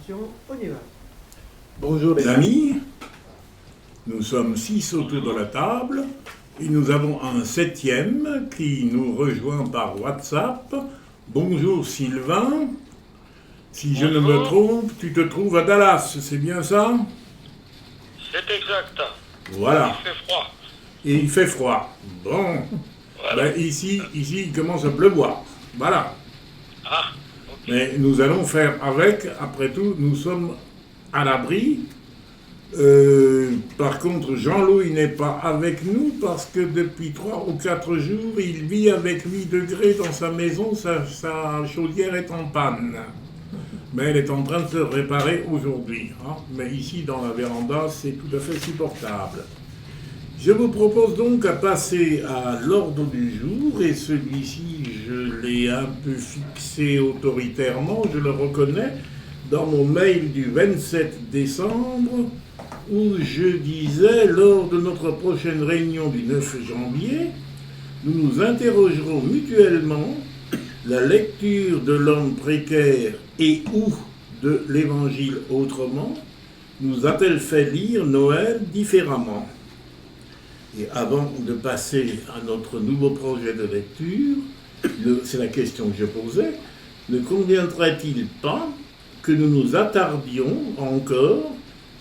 attention, on y va. Bonjour les amis, nous sommes 6 autour de la table et nous avons un 7e qui nous rejoint par WhatsApp. Bonjour Sylvain, si je ne me trompe, tu te trouves à Dallas, c'est bien ça? C'est exact. Voilà. Il fait froid. Et il fait froid. Bon, Voilà. ben, ici il commence à pleuvoir, voilà. Ah, ok. Mais nous allons faire avec, après tout, nous sommes à l'abri. Par contre, Jean-Louis n'est pas avec nous parce que depuis 3 ou 4 jours, il vit avec 8 degrés dans sa maison, sa chaudière est en panne. Mais elle est en train de se réparer aujourd'hui. Hein. Mais ici, dans la véranda, c'est tout à fait supportable. Je vous propose donc à passer à l'ordre du jour, et celui-ci, je l'ai un peu fixé autoritairement, je le reconnais, dans mon mail du 27 décembre, où je disais, lors de notre prochaine réunion du 9 janvier, nous nous interrogerons mutuellement la lecture de l'homme précaire et ou de l'Évangile autrement nous a-t-elle fait lire Noël différemment? Et avant de passer à notre nouveau projet de lecture, c'est la question que je posais, ne conviendrait-il pas que nous nous attardions encore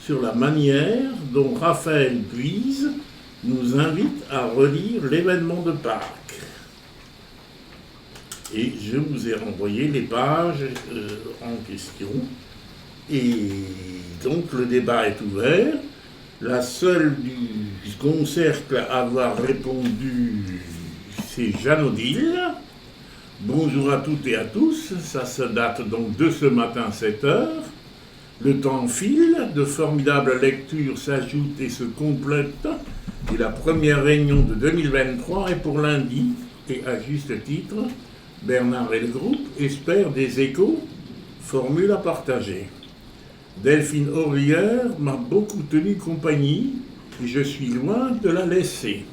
sur la manière dont Raphaël Buise nous invite à relire l'événement de Pâques? Et je vous ai renvoyé les pages en question. Et donc le débat est ouvert. La seule du concercle à avoir répondu, c'est Jeanne-Odile. Bonjour à toutes et à tous. Ça se date donc de ce matin 7h. Le temps file, de formidables lectures s'ajoutent et se complètent. Et la première réunion de 2023 est pour lundi. Et à juste titre, Bernard et le groupe espèrent des échos, formule à partager. Delphine Aurière m'a beaucoup tenu compagnie et je suis loin de la laisser.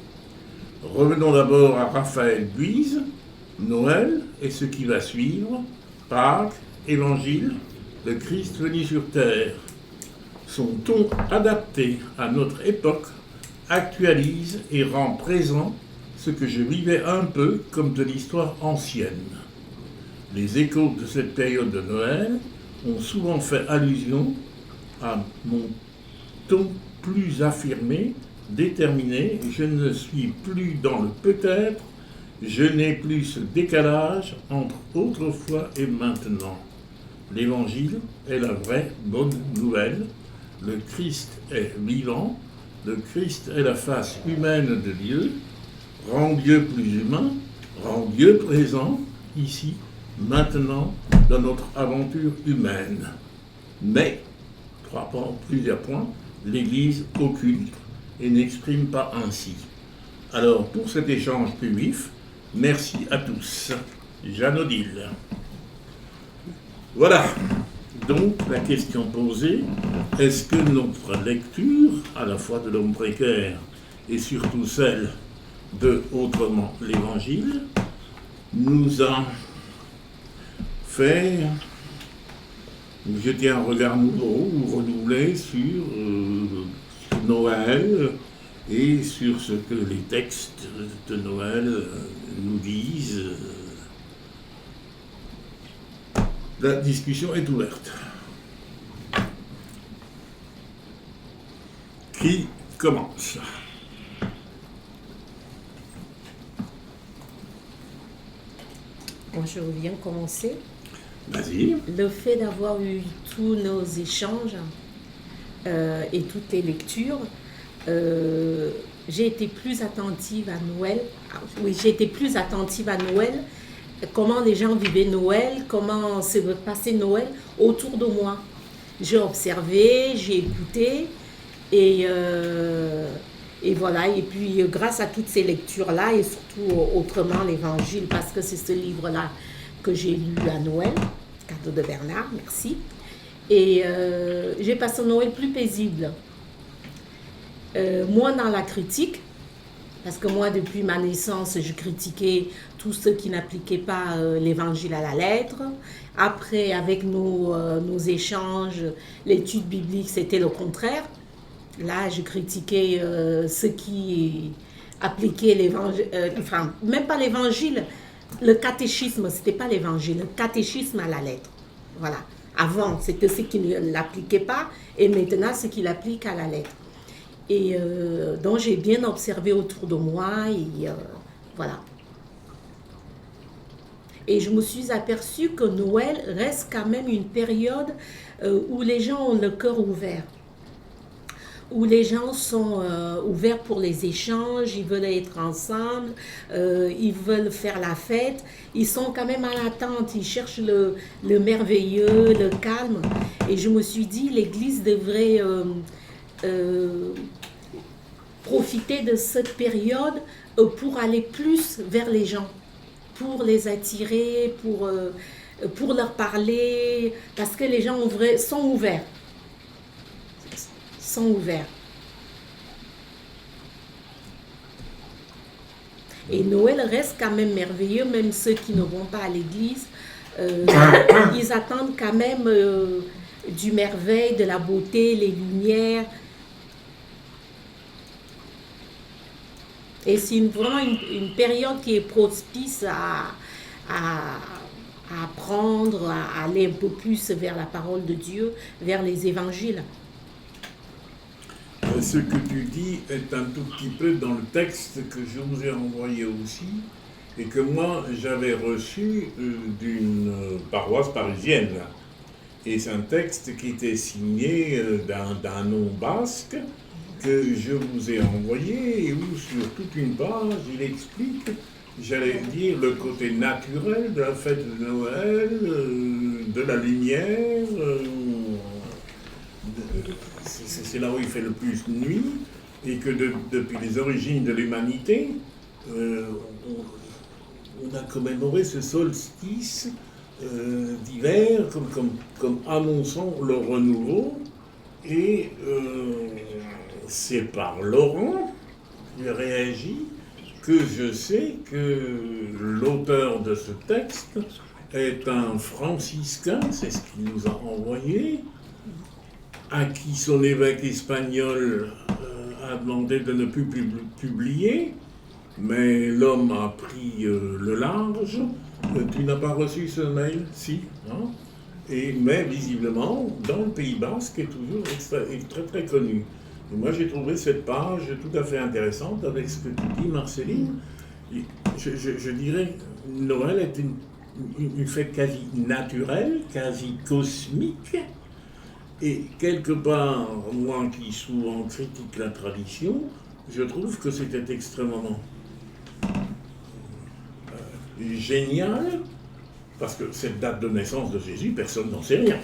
Revenons d'abord à Raphaël Buise, Noël et ce qui va suivre, Pâques, Évangile, le Christ venu sur terre. Son ton adapté à notre époque actualise et rend présent ce que je vivais un peu comme de l'histoire ancienne. Les échos de cette période de Noël ont souvent fait allusion à mon ton plus affirmé, déterminé. Je ne suis plus dans le peut-être, je n'ai plus ce décalage entre autrefois et maintenant. L'Évangile est la vraie bonne nouvelle. Le Christ est vivant, le Christ est la face humaine de Dieu, rend Dieu plus humain, rend Dieu présent, ici, maintenant, dans notre aventure humaine. Mais, plusieurs points, l'Église occulte et n'exprime pas ainsi. Alors, pour cet échange plus vif, merci à tous. Jeanne-Odile. Voilà. Donc, la question posée, est-ce que notre lecture, à la fois de l'homme précaire et surtout celle de Autrement l'Évangile, nous a fait jeter un regard nouveau ou renouvelé sur Noël et sur ce que les textes de Noël nous disent. La discussion est ouverte. Qui commence? Moi, je veux bien commencer. Vas-y. Le fait d'avoir eu tous nos échanges et toutes les lectures, j'ai été plus attentive à Noël. Oui, j'ai été plus attentive à Noël. Comment les gens vivaient Noël, comment se passait Noël autour de moi. J'ai observé, j'ai écouté et voilà. Et puis, grâce à toutes ces lectures-là et surtout Autrement l'Évangile, parce que c'est ce livre-là que j'ai lu à Noël, cadeau de Bernard, merci. Et j'ai passé un Noël plus paisible. Moins dans la critique, parce que moi, depuis ma naissance, je critiquais tous ceux qui n'appliquaient pas l'évangile à la lettre. Après, avec nos échanges, l'étude biblique, c'était le contraire. Là, je critiquais ceux qui appliquaient l'évangile, enfin, même pas l'évangile, le catéchisme, c'était pas l'évangile, le catéchisme à la lettre. Voilà. Avant, c'était ceux qui ne l'appliquaient pas, et maintenant, ceux qui l'appliquent à la lettre. Et donc, j'ai bien observé autour de moi, et voilà. Et je me suis aperçue que Noël reste quand même une période où les gens ont le cœur ouvert, où les gens sont ouverts pour les échanges, ils veulent être ensemble, ils veulent faire la fête, ils sont quand même en attente, ils cherchent le merveilleux, le calme. Et je me suis dit, l'Église devrait profiter de cette période pour aller plus vers les gens, pour les attirer, pour leur parler, parce que les gens sont ouverts. Et Noël reste quand même merveilleux, même ceux qui ne vont pas à l'église, ils attendent quand même du merveille, de la beauté, les lumières. Et c'est vraiment une période qui est propice à apprendre, à aller un peu plus vers la parole de Dieu, vers les évangiles. Ce que tu dis est un tout petit peu dans le texte que je vous ai envoyé aussi et que moi j'avais reçu d'une paroisse parisienne. Et c'est un texte qui était signé d'un nom basque que je vous ai envoyé et où sur toute une page il explique, j'allais dire, le côté naturel de la fête de Noël, de la lumière. C'est là où il fait le plus nuit, et que depuis les origines de l'humanité, on a commémoré ce solstice d'hiver comme annonçant le renouveau. Et c'est par Laurent qui réagit que je sais que l'auteur de ce texte est un franciscain, c'est ce qu'il nous a envoyé, à qui son évêque espagnol a demandé de ne plus publier, mais l'homme a pris le large. Tu n'as pas reçu ce mail? Si. Hein? Mais visiblement, dans le Pays Basque, est toujours très très connu. Et moi j'ai trouvé cette page tout à fait intéressante avec ce que tu dis, Marceline. Je dirais Noël est une fête quasi naturelle, quasi cosmique. Et quelque part, moi qui souvent critique la tradition, je trouve que c'était extrêmement génial, parce que cette date de naissance de Jésus, personne n'en sait rien.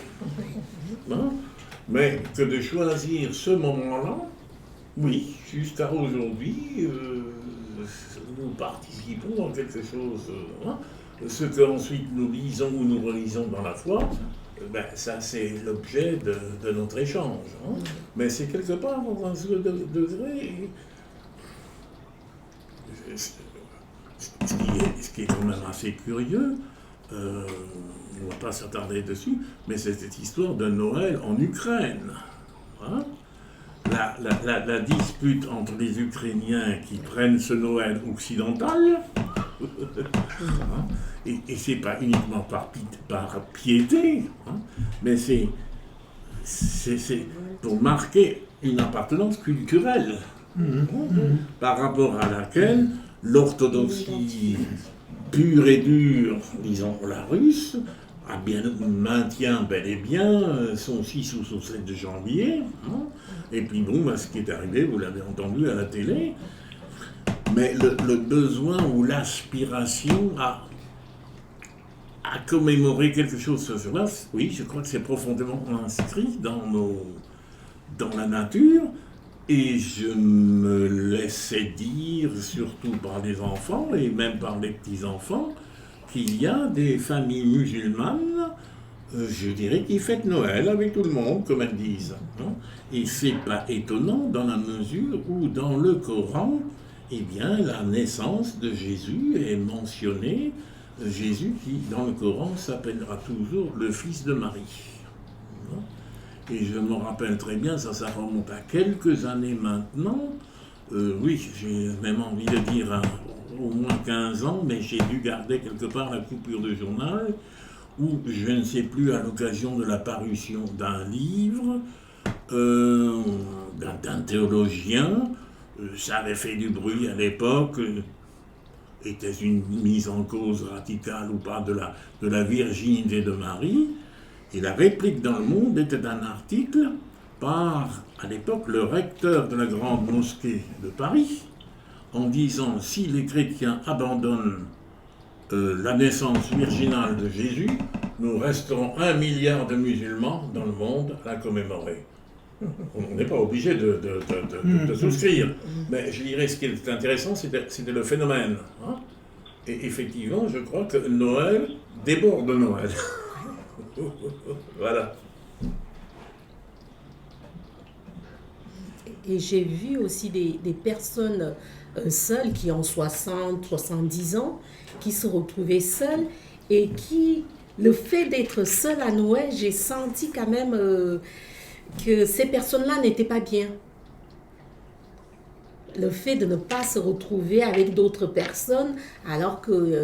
Hein? Mais que de choisir ce moment-là, oui, jusqu'à aujourd'hui, nous participons dans quelque chose. Hein? Ce qu'ensuite nous lisons ou nous relisons dans la foi, ben, ça c'est l'objet de notre échange. Hein? Mais c'est quelque part dans un degré. Ce qui est quand même assez curieux, on ne va pas s'attarder dessus, mais c'est cette histoire de Noël en Ukraine. Hein? La dispute entre les Ukrainiens qui prennent ce Noël occidental, hein? Et c'est pas uniquement par piété, hein? Mais c'est pour marquer une appartenance culturelle, par rapport à laquelle l'orthodoxie pure et dure, disons la russe, maintient bel et bien son 6 ou son 7 de janvier. Hein? Et puis bon, ce qui est arrivé, vous l'avez entendu à la télé, mais le besoin ou l'aspiration à commémorer quelque chose sur cela, oui, je crois que c'est profondément inscrit dans la nature. Et je me laissais dire, surtout par les enfants et même par les petits-enfants, qu'il y a des familles musulmanes, je dirais, qui fêtent Noël avec tout le monde, comme elles disent. Hein. Et c'est pas étonnant dans la mesure où, dans le Coran, eh bien, la naissance de Jésus est mentionnée. Jésus qui, dans le Coran, s'appellera toujours le fils de Marie. Et je me rappelle très bien, ça remonte à quelques années maintenant. Oui, j'ai même envie de dire au moins 15 ans, mais j'ai dû garder quelque part la coupure de journal, où je ne sais plus, à l'occasion de la parution d'un livre, d'un théologien, ça avait fait du bruit à l'époque, était une mise en cause radicale ou pas de la virginité de Marie. Et la réplique dans le Monde était un article par, à l'époque, le recteur de la grande mosquée de Paris, en disant si les chrétiens abandonnent la naissance virginale de Jésus, nous resterons 1 milliard de musulmans dans le monde à la commémorer. On n'est pas obligé de souscrire. Mais je dirais ce qui est intéressant, c'était le phénomène. Hein. Et effectivement, je crois que Noël déborde de Noël. Voilà. Et j'ai vu aussi des personnes seules qui ont 60, 70 ans, qui se retrouvaient seules et qui, le fait d'être seule à Noël, j'ai senti quand même que ces personnes-là n'étaient pas bien. Le fait de ne pas se retrouver avec d'autres personnes alors que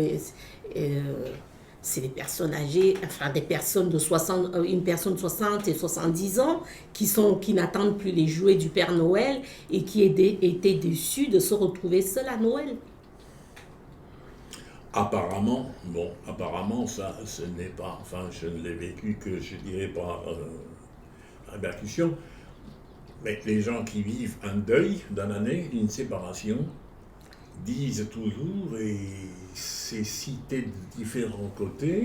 c'est des personnes âgées, enfin des personnes de 60, une personne de 60 et 70 ans qui n'attendent plus les jouets du Père Noël et qui étaient déçus de se retrouver seuls à Noël. Apparemment, ça, ce n'est pas, enfin, je ne l'ai vécu que, je dirais, par répercussion, mais les gens qui vivent un deuil dans l'année, une séparation, disent toujours, et c'est cité de différents côtés,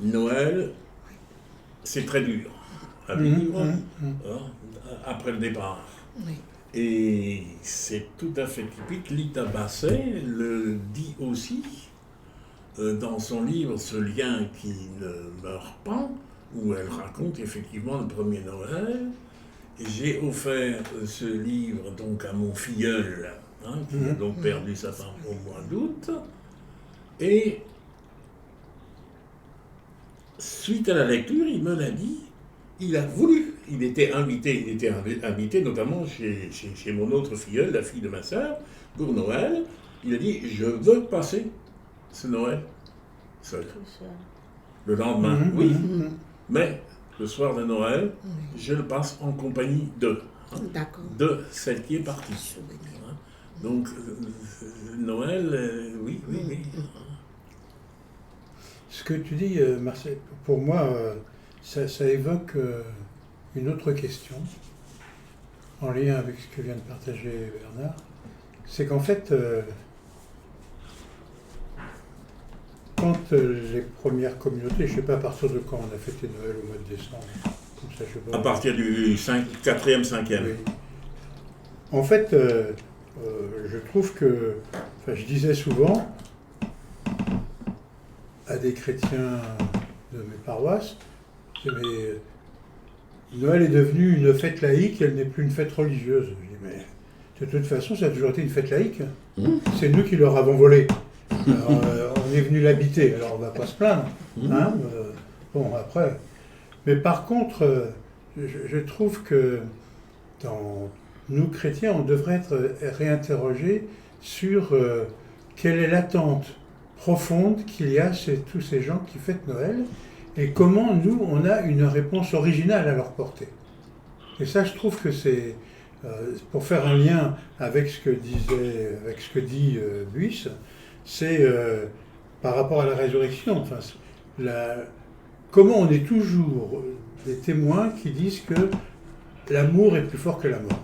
Noël, c'est très dur à vivre après le départ. Oui. Et c'est tout à fait typique. Lita Basset le dit aussi dans son livre Ce lien qui ne meurt pas, où elle raconte effectivement le premier Noël. Et j'ai offert ce livre donc à mon filleul, qui a donc perdu sa femme au mois d'août. Et suite à la lecture, il me l'a dit, il a voulu, il était invité notamment chez mon autre filleule, la fille de ma sœur, pour Noël. Il a dit, je veux passer ce Noël seul. Le lendemain, oui, mais le soir de Noël, je le passe en compagnie de celle qui est partie. Donc, Noël, oui. Ce que tu dis, Marcel, pour moi, ça évoque une autre question, en lien avec ce que vient de partager Bernard. C'est qu'en fait, quand les premières communautés, je ne sais pas à partir de quand on a fêté Noël au mois de décembre, comme ça, je sais pas. À partir du 4e, 5e. Oui. En fait, je trouve que, enfin, je disais souvent à des chrétiens de mes paroisses, mais Noël est devenu une fête laïque, elle n'est plus une fête religieuse. Je dis, mais de toute façon, ça a toujours été une fête laïque. C'est nous qui leur avons volé. Alors, on est venu l'habiter, alors on ne va pas se plaindre. Bon, après. Mais par contre, je trouve que nous, chrétiens, on devrait être réinterrogés sur quelle est l'attente profonde qu'il y a chez tous ces gens qui fêtent Noël et comment nous, on a une réponse originale à leur porter. Et ça, je trouve que c'est, pour faire un lien avec ce que dit Buys, c'est par rapport à la résurrection. Enfin, comment on est toujours des témoins qui disent que l'amour est plus fort que la mort.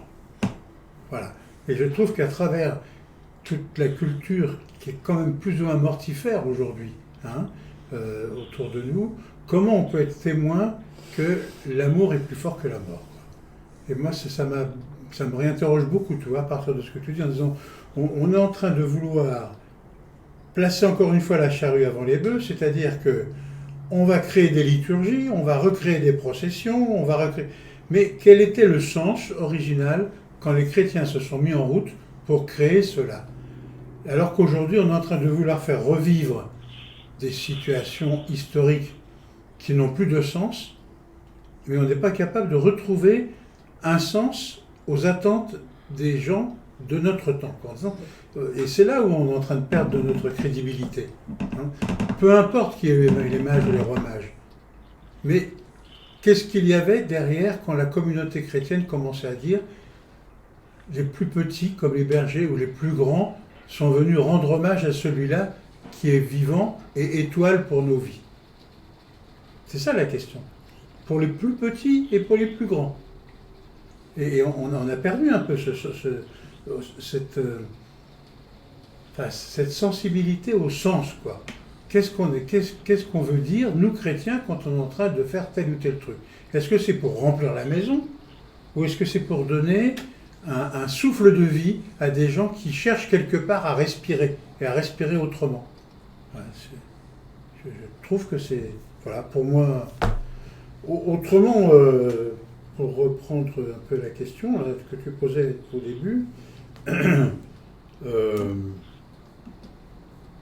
Voilà. Et je trouve qu'à travers toute la culture qui est quand même plus ou moins mortifère aujourd'hui, autour de nous, comment on peut être témoin que l'amour est plus fort que la mort. Et moi, ça me réinterroge beaucoup, tu vois, à partir de ce que tu dis, en disant, on est en train de vouloir placer encore une fois la charrue avant les bœufs, c'est-à-dire que on va créer des liturgies, on va recréer des processions, mais quel était le sens original quand les chrétiens se sont mis en route pour créer cela. Alors qu'aujourd'hui, on est en train de vouloir faire revivre des situations historiques qui n'ont plus de sens, mais on n'est pas capable de retrouver un sens aux attentes des gens de notre temps. Et c'est là où on est en train de perdre de notre crédibilité. Peu importe qui est les mages ou les rois mages. Mais qu'est-ce qu'il y avait derrière quand la communauté chrétienne commençait à dire les plus petits, comme les bergers, ou les plus grands, sont venus rendre hommage à celui-là qui est vivant et étoile pour nos vies. C'est ça la question. Pour les plus petits et pour les plus grands. Et on a perdu un peu cette sensibilité au sens, quoi. Qu'est-ce qu'on veut dire, nous chrétiens, quand on est en train de faire tel ou tel truc? Est-ce que c'est pour remplir la maison? Ou est-ce que c'est pour donner un souffle de vie à des gens qui cherchent quelque part à respirer, et à respirer autrement? Voilà, je trouve que c'est... Voilà, pour moi... Autrement, pour reprendre un peu la question là, que tu posais au début,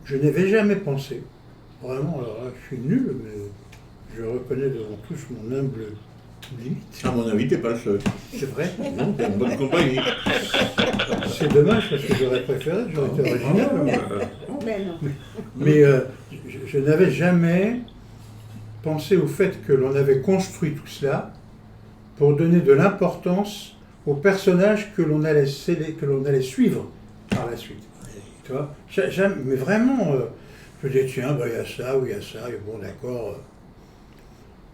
je n'avais jamais pensé, vraiment, alors là, je suis nul, mais je reconnais devant tous mon humble limite. À mon avis, t'es pas le seul. C'est vrai. Non, t'es en bonne compagnie. C'est dommage parce que j'aurais préféré, j'aurais été original. Mais non. Mais je n'avais jamais pensé au fait que l'on avait construit tout cela pour donner de l'importance aux personnages que l'on allait suivre par la suite. Tu vois, mais vraiment, je dis tiens, il y a ça, ou il y a ça, et bon d'accord.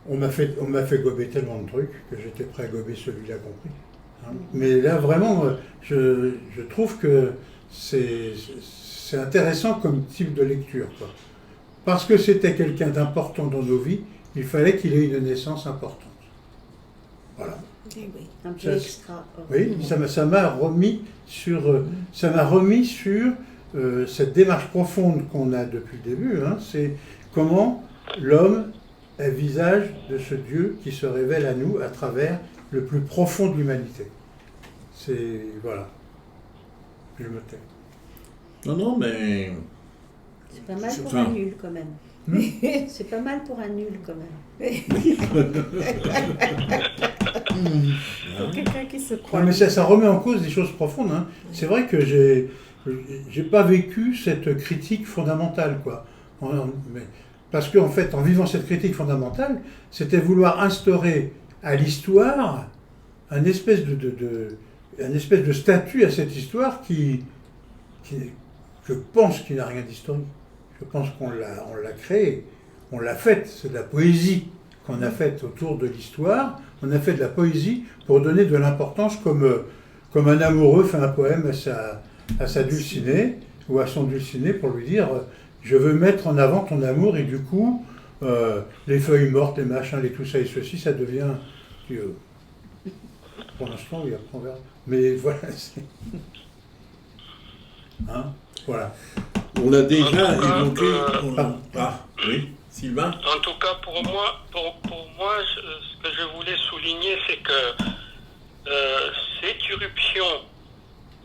On m'a fait gober tellement de trucs que j'étais prêt à gober celui-là compris. Hein. Mais là, vraiment, je trouve que c'est intéressant comme type de lecture, quoi. Parce que c'était quelqu'un d'important dans nos vies, il fallait qu'il ait une naissance importante. Voilà. Un peu extra. Oui, ça m'a remis sur cette démarche profonde qu'on a depuis le début. Hein, c'est comment l'homme est le visage de ce Dieu qui se révèle à nous à travers le plus profond de l'humanité. C'est... Voilà. Je me tais. Non, mais... C'est pas mal pour un nul, quand même. C'est pas mal pour un nul, quand même. Quelqu'un qui se croit. Non, mais ça remet en cause des choses profondes. Hein. C'est vrai que j'ai pas vécu cette critique fondamentale, quoi. Parce qu'en fait, en vivant cette critique fondamentale, c'était vouloir instaurer à l'histoire un espèce de statut à cette histoire qui je pense qu'il n'a rien d'historique. Je pense qu'on l'a créé, on l'a faite, c'est de la poésie qu'on a faite autour de l'histoire. On a fait de la poésie pour donner de l'importance comme un amoureux fait un poème à sa dulcinée ou à son dulciné pour lui dire je veux mettre en avant ton amour et du coup les feuilles mortes, les machins, les tout ça et ceci, ça devient pour l'instant oui, après on verra. Mais voilà, c'est... Hein, voilà. On a déjà En tout évoqué... cas, oui, Sylvain? En tout cas, pour moi, ce que je voulais souligner, c'est que cette irruption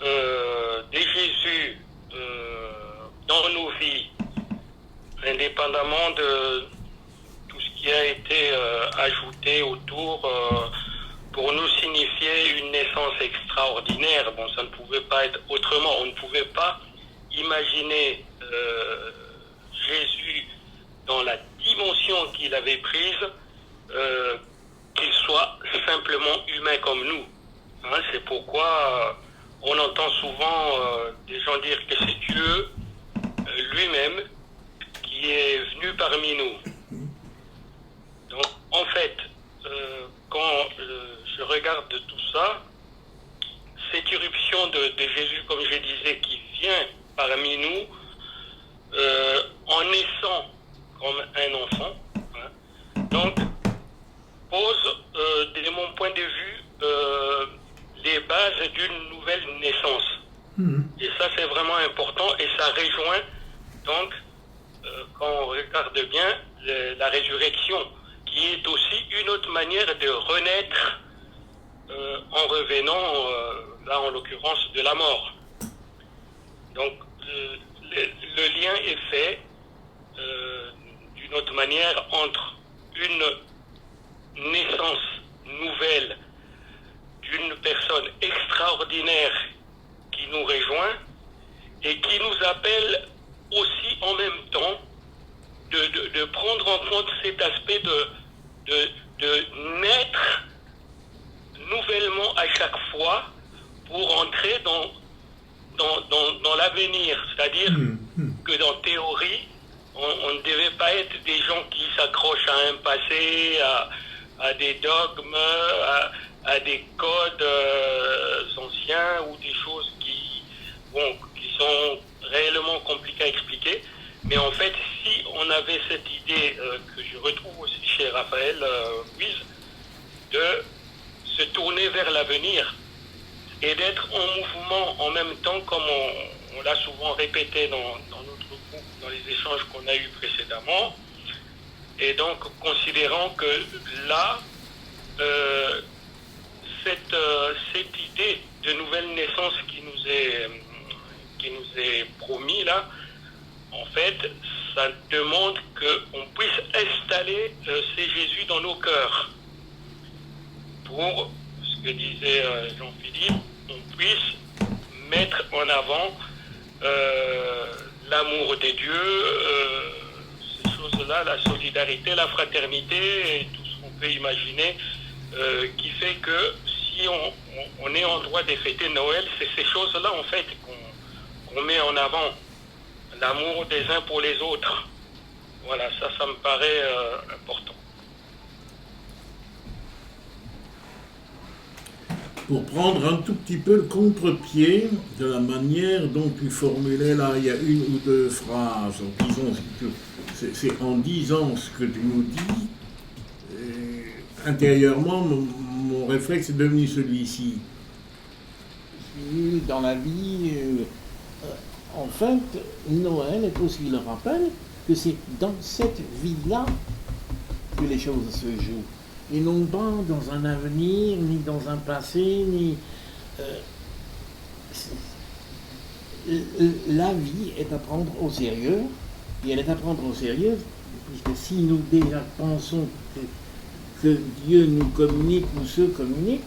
de Jésus dans nos vies, indépendamment de tout ce qui a été ajouté autour pour nous signifier une naissance extraordinaire, bon, ça ne pouvait pas être autrement. On ne pouvait pas imaginer Jésus dans la dimension qu'il avait prise, qu'il soit simplement humain comme nous. Hein, c'est pourquoi on entend souvent des gens dire que c'est Dieu lui-même qui est venu parmi nous. Donc, en fait, quand je regarde tout ça, cette irruption de Jésus, comme je disais, qui vient parmi nous, en naissant comme un enfant, hein, donc pose, de mon point de vue, les bases d'une nouvelle naissance. Et ça, c'est vraiment important et ça rejoint, donc, quand on regarde bien, la résurrection, qui est aussi une autre manière de renaître en revenant, là en l'occurrence, de la mort. Donc le lien est fait d'une autre manière entre une naissance nouvelle d'une personne extraordinaire qui nous rejoint et qui nous appelle aussi en même temps de prendre en compte cet aspect de naître nouvellement à chaque fois pour entrer dans l'avenir. C'est-à-dire que dans théorie, on ne devait pas être des gens qui s'accrochent à un passé, à des dogmes, à des codes anciens ou des choses qui sont réellement compliquées à expliquer. Mais en fait, si on avait cette idée que je retrouve aussi chez Raphaël Ruiz, de se tourner vers l'avenir et d'être en mouvement en même temps, comme on l'a souvent répété dans notre groupe, dans les échanges qu'on a eus précédemment, et donc considérant que là, cette idée de nouvelle naissance qui nous est promis là, en fait, ça demande qu'on puisse installer ces Jésus dans nos cœurs. Pour ce que disait Jean-Philippe, on puisse mettre en avant l'amour des dieux, ces choses-là, la solidarité, la fraternité et tout ce qu'on peut imaginer, qui fait que si on est en droit de fêter Noël, c'est ces choses-là en fait qu'on met en avant. L'amour des uns pour les autres. Voilà, ça me paraît important. Pour prendre un tout petit peu le contre-pied de la manière dont tu formulais là, il y a une ou deux phrases, c'est en disant ce que tu nous dis, intérieurement, mon réflexe est devenu celui-ci. Dans la vie, en fait, Noël est aussi le rappel que c'est dans cette vie-là que les choses se jouent. Et non pas dans un avenir, ni dans un passé, ni... la vie est à prendre au sérieux, et elle est à prendre au sérieux, puisque si nous déjà pensons que Dieu nous communique ou se communique,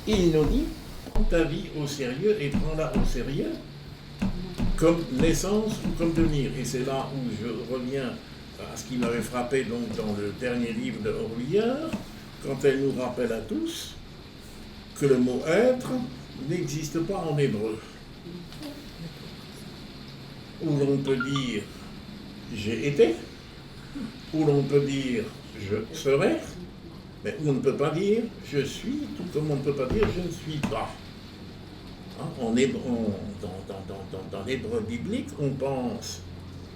il nous dit, prends ta vie au sérieux et prends-la au sérieux, comme naissance ou comme devenir. Et c'est là où je reviens à ce qui m'avait frappé donc dans le dernier livre de Horlier, quand elle nous rappelle à tous que le mot être n'existe pas en hébreu. Où l'on peut dire j'ai été, où l'on peut dire je serai, mais où on ne peut pas dire je suis, tout comme on ne peut pas dire je ne suis pas. Dans l'hébreu biblique, on pense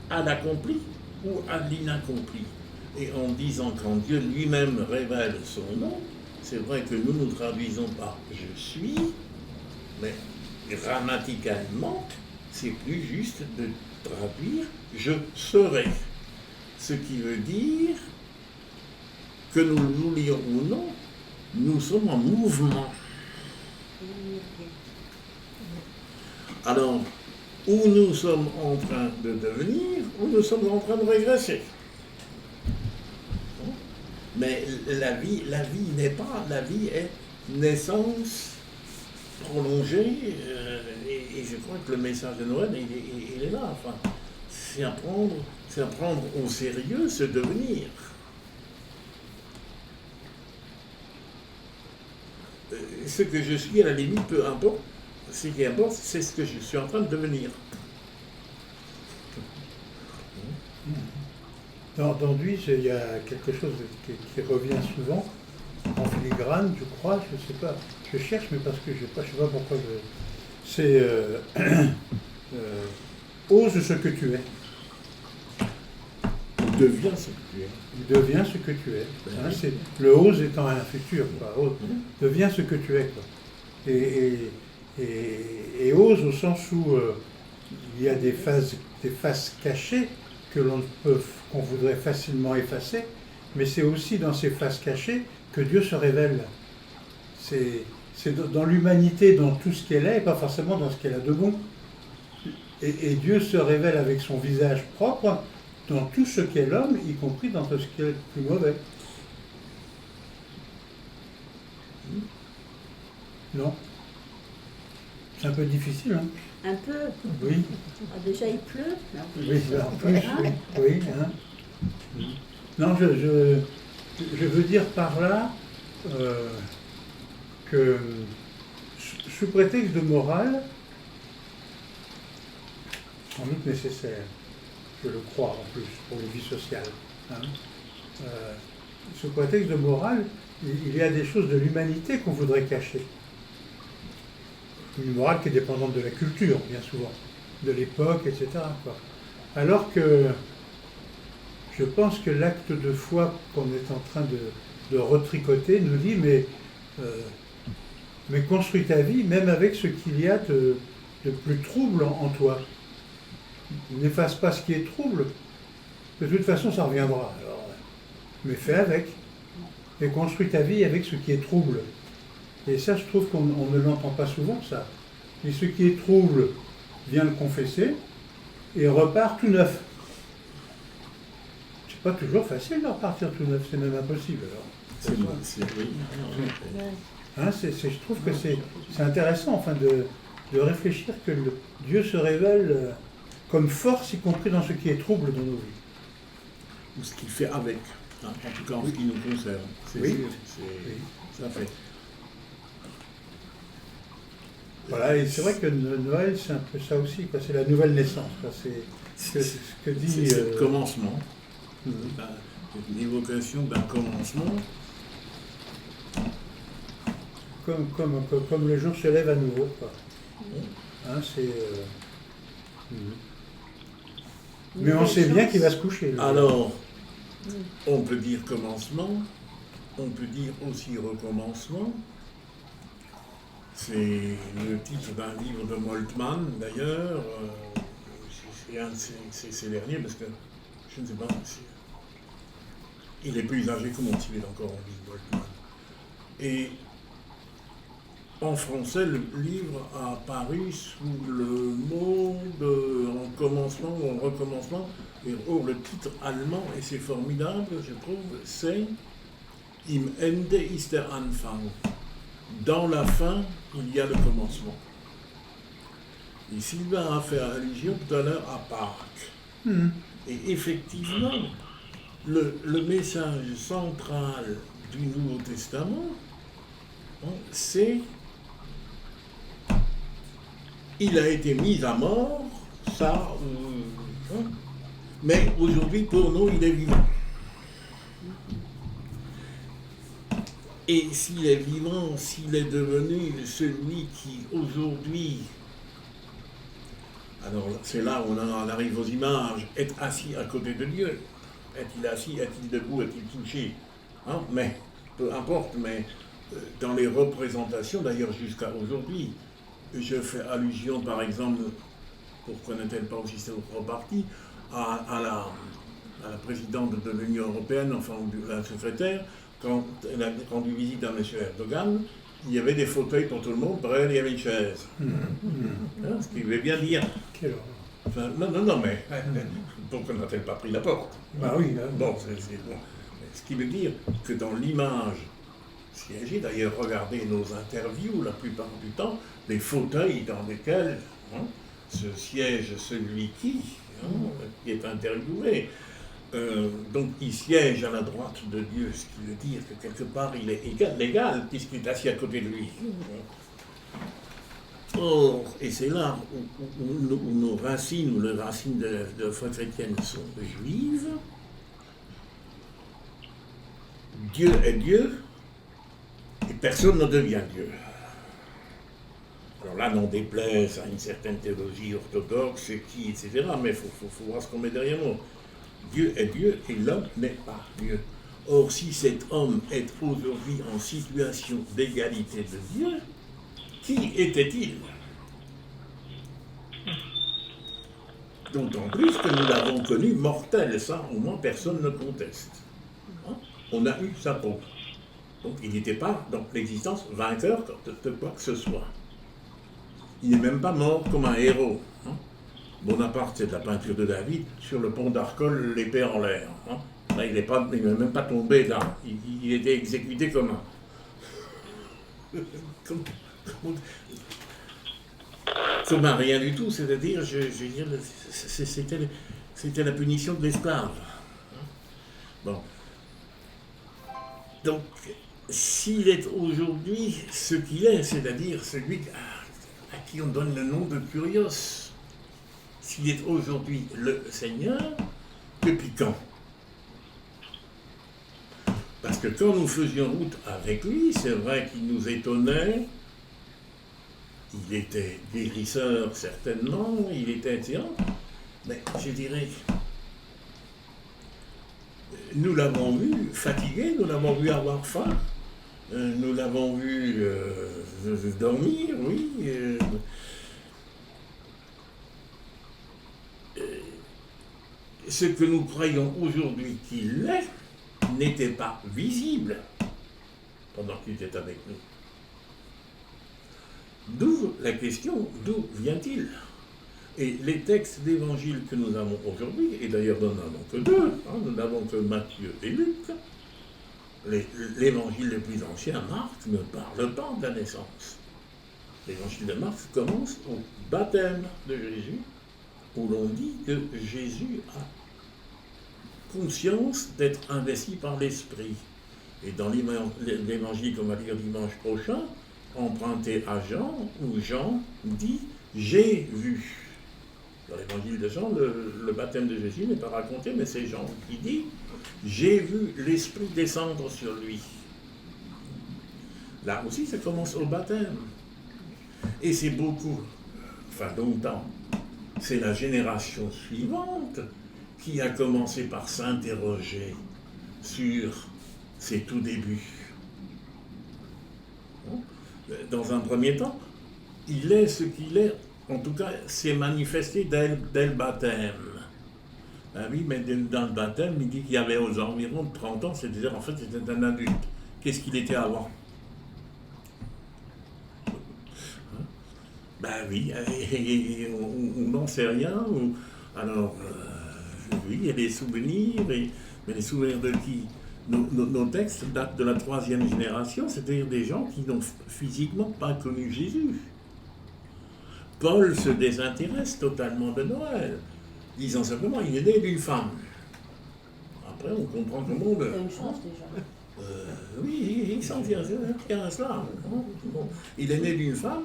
à l'accompli ou à l'inaccompli. Et en disant quand Dieu lui-même révèle son nom, c'est vrai que nous nous traduisons par je suis, mais grammaticalement, c'est plus juste de traduire je serai. Ce qui veut dire que nous le voulions ou non, nous sommes en mouvement. Alors, où nous sommes en train de devenir, ou nous sommes en train de régresser. Mais la vie n'est pas, la vie est naissance prolongée, et je crois que le message de Noël, il est là. Enfin, c'est à prendre au sérieux ce devenir. Ce que je suis, à la limite, peu importe. Ce qui importe, c'est ce que je suis en train de devenir. Dans Duis, il y a quelque chose qui revient souvent, en filigrane, je crois, je ne sais pas. Je cherche, mais parce que je ne sais pas pourquoi. C'est ose ce que tu es. Deviens ce que tu es. Deviens ce que tu es. Hein, c'est, le ose étant un futur, quoi. Ose, deviens ce que tu es, quoi. Et ose au sens où il y a des faces cachées qu'on voudrait facilement effacer, mais c'est aussi dans ces faces cachées que Dieu se révèle. C'est dans l'humanité, dans tout ce qu'elle est, et pas forcément dans ce qu'elle a de bon. Et Dieu se révèle avec son visage propre dans tout ce qu'est l'homme, y compris dans tout ce qui est le plus mauvais. Non? C'est un peu difficile, hein? Un peu. Oui. Ah, déjà, il pleut. Non. Oui, en plus, oui. Hein. Non, je veux dire par là que, sous prétexte de morale, sans doute nécessaire, je le crois en plus, pour les vies sociales, hein, sous prétexte de morale, il y a des choses de l'humanité qu'on voudrait cacher. Une morale qui est dépendante de la culture, bien souvent, de l'époque, etc., quoi. Alors que je pense que l'acte de foi qu'on est en train de retricoter nous dit mais construis ta vie même avec ce qu'il y a de plus trouble en toi. N'efface pas ce qui est trouble. De toute façon, ça reviendra. Alors, mais fais avec. Et construis ta vie avec ce qui est trouble. Et ça, je trouve qu'on ne l'entend pas souvent, ça. Et ce qui est trouble, vient le confesser et repart tout neuf. C'est pas toujours facile de repartir tout neuf, c'est même impossible. Alors. Hein, je trouve que c'est intéressant enfin, de réfléchir que Dieu se révèle comme force, y compris dans ce qui est trouble dans nos vies. Ou ce qu'il fait avec, hein, en tout cas en ce qui nous concerne. Oui. Ça fait. Voilà, et c'est vrai que Noël, c'est un peu ça aussi, quoi. C'est la nouvelle naissance. C'est ce que dit... C'est le commencement, une évocation d'un commencement. Comme le jour se lève à nouveau, quoi. Hein, c'est... Mais on sait bien qu'il va se coucher. Alors, on peut dire commencement, on peut dire aussi recommencement. C'est le titre d'un livre de Moltmann, d'ailleurs. C'est un de ses derniers, parce que je ne sais pas, il est plus âgé que moi, s'il est encore en vie, Moltmann. Et en français, le livre a paru sous le mot de en commencement ou en recommencement. Et le titre allemand, et c'est formidable, je trouve, c'est Im Ende ist der Anfang. Dans la fin, il y a le commencement. Et Sylvain a fait allusion tout à l'heure à Pâques. Et effectivement, le message central du Nouveau Testament, c'est il a été mis à mort, ça, mais aujourd'hui pour nous il est vivant. Et s'il est vivant, s'il est devenu celui qui aujourd'hui, alors c'est là où on arrive aux images, est assis à côté de Dieu. Est-il assis, est-il debout, est-il couché, hein? Mais peu importe, mais dans les représentations, d'ailleurs jusqu'à aujourd'hui, je fais allusion par exemple, pourquoi n'est-elle pas aussi repartie, à la présidente de l'Union européenne, enfin la secrétaire, quand elle a rendu visite à M. Erdogan, il y avait des fauteuils pour tout le monde, pareil, il y avait une chaise. Ce qui veut bien dire... Enfin, non, mais pourquoi n'a-t-elle pas pris la porte? Bah oui. Bon, ce qui veut dire que dans l'image siégée, d'ailleurs, regardez nos interviews, la plupart du temps, les fauteuils dans lesquels se siège celui qui est interviewé. Donc il siège à la droite de Dieu, ce qui veut dire que quelque part il est légal puisqu'il est assis à côté de lui. Or, et c'est là où nos racines, ou les racines de la foi chrétienne sont juives, Dieu est Dieu et personne ne devient Dieu. Alors là, n'en déplaise à une certaine théologie orthodoxe, etc. Mais il faut voir ce qu'on met derrière nous. Dieu est Dieu et l'homme n'est pas Dieu. Or, si cet homme est aujourd'hui en situation d'égalité de Dieu, qui était-il? D'autant plus que nous l'avons connu mortel, ça au moins personne ne conteste. On a eu sa peau. Donc il n'était pas dans l'existence vainqueur de quoi que ce soit. Il n'est même pas mort comme un héros. Bonaparte, c'est de la peinture de David, sur le pont d'Arcole, l'épée en l'air. Hein. Là, il n'est même pas tombé là. Il était exécuté comme un... comme un rien du tout. C'est-à-dire, je veux dire, c'était la punition de l'esclave. Bon. Donc, s'il est aujourd'hui ce qu'il est, c'est-à-dire celui à qui on donne le nom de Kurios, s'il est aujourd'hui le Seigneur, depuis quand? Parce que quand nous faisions route avec lui, c'est vrai qu'il nous étonnait, il était guérisseur certainement, il était attirant, mais je dirais, nous l'avons vu fatigué, nous l'avons vu avoir faim, nous l'avons vu dormir, oui. Ce que nous croyons aujourd'hui qu'il est n'était pas visible pendant qu'il était avec nous. D'où la question, d'où vient-il? Et les textes d'évangile que nous avons aujourd'hui, et d'ailleurs nous n'en avons que deux, hein, nous n'avons que Matthieu et Luc, l'évangile le plus ancien, Marc, ne parle pas de la naissance. L'évangile de Marc commence au baptême de Jésus, où l'on dit que Jésus a conscience d'être investi par l'Esprit. Et dans l'évangile qu'on va lire dimanche prochain, emprunté à Jean, où Jean dit « j'ai vu ». Dans l'évangile de Jean, le baptême de Jésus n'est pas raconté, mais c'est Jean qui dit « j'ai vu l'Esprit descendre sur lui ». Là aussi, ça commence au baptême. Et c'est beaucoup, enfin longtemps, c'est la génération suivante qui a commencé par s'interroger sur ses tout débuts. Dans un premier temps, il est ce qu'il est, en tout cas, c'est manifesté dès le baptême. Ah oui, mais dans le baptême, il dit qu'il y avait aux environs de 30 ans, c'est-à-dire en fait c'était un adulte. Qu'est-ce qu'il était avant? Ben oui, on n'en sait rien. Alors, oui, il y a des souvenirs, mais les souvenirs de qui? Nos textes datent de la 3e génération, c'est-à-dire des gens qui n'ont physiquement pas connu Jésus. Paul se désintéresse totalement de Noël, disant simplement il est né d'une femme. Après, on comprend que le monde. C'est une chance déjà. Oui, il s'en tient à cela. Bon. Il est né d'une femme,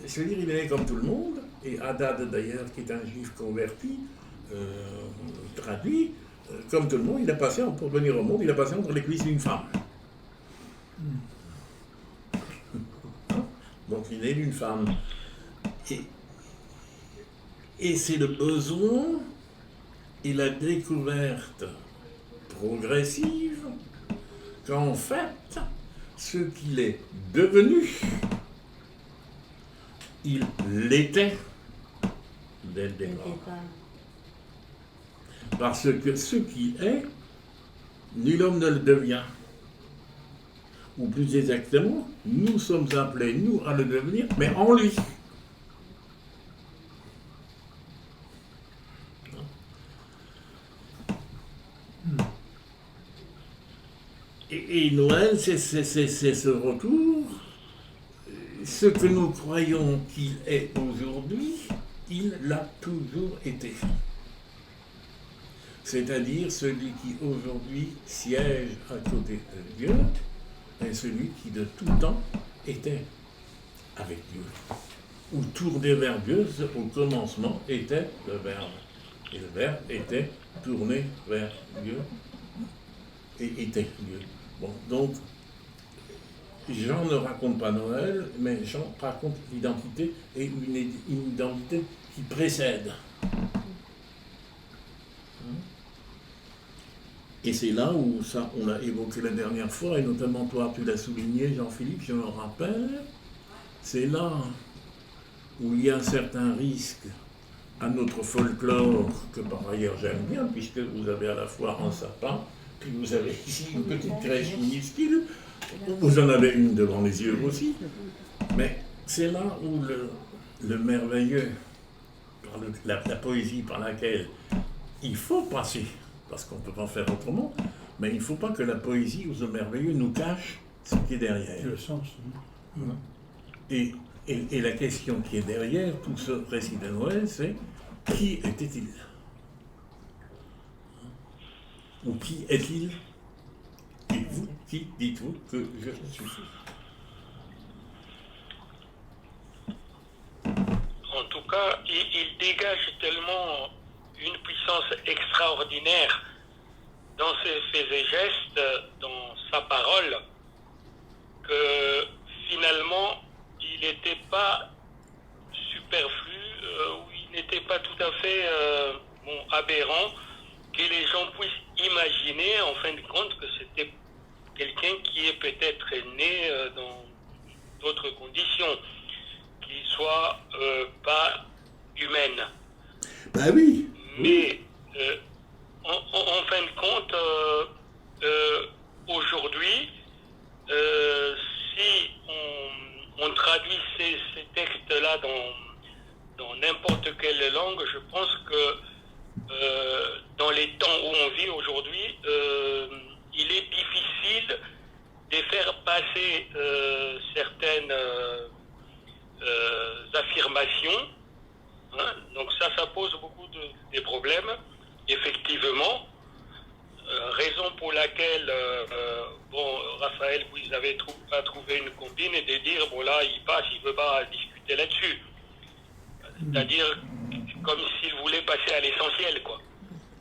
c'est-à-dire il est né comme tout le monde, et Hadad d'ailleurs, qui est un juif converti, traduit. Comme tout le monde, il a passé, pour venir au monde, il a passé entre les cuisses d'une femme. Donc il est d'une femme. Et c'est le besoin et la découverte progressive qu'en fait, ce qu'il est devenu, il l'était dès le départ. Parce que ce qui est, nul homme ne le devient. Ou plus exactement, nous sommes appelés, nous, à le devenir, mais en lui. Et Noël, c'est ce retour. Ce que nous croyons qu'il est aujourd'hui, il l'a toujours été. C'est-à-dire celui qui aujourd'hui siège à côté de Dieu est celui qui de tout temps était avec Dieu. Ou tourné vers Dieu, au commencement était le Verbe. Et le Verbe était tourné vers Dieu et était Dieu. Bon, donc, Jean ne raconte pas Noël, mais Jean raconte l'identité et une identité qui précède. Et c'est là où, ça on l'a évoqué la dernière fois, et notamment toi tu l'as souligné, Jean-Philippe, je me rappelle, c'est là où il y a un certain risque à notre folklore, que par ailleurs j'aime bien, puisque vous avez à la fois un sapin, puis vous avez ici une petite crèche minuscule, vous en avez une devant les yeux aussi, mais c'est là où le merveilleux la poésie par laquelle il faut passer, parce qu'on ne peut pas faire autrement, mais il ne faut pas que la poésie aux hommes merveilleux nous cache ce qui est derrière. Le sens. Et la question qui est derrière tout ce récit de Noël, c'est qui était-il? Ou qui est-il? Et vous, qui dites-vous que je suis? En tout cas, il dégage tellement une puissance extraordinaire dans ses faits et gestes, dans sa parole, que finalement, il n'était pas superflu, ou il n'était pas tout à fait aberrant que les gens puissent imaginer, en fin de compte, que c'était quelqu'un qui est peut-être né dans d'autres conditions, qui soit pas humaine. Ben oui. Mais en fin de compte, aujourd'hui, si on traduit ces textes-là dans n'importe quelle langue, je pense que dans les temps où on vit aujourd'hui, il est difficile de faire passer certaines affirmations. Hein? Donc ça pose beaucoup de problèmes, effectivement. Raison pour laquelle, Raphaël, vous avez pas trouvé une combine et de dire, bon là, il passe, il ne veut pas discuter là-dessus. C'est-à-dire comme s'il voulait passer à l'essentiel, quoi.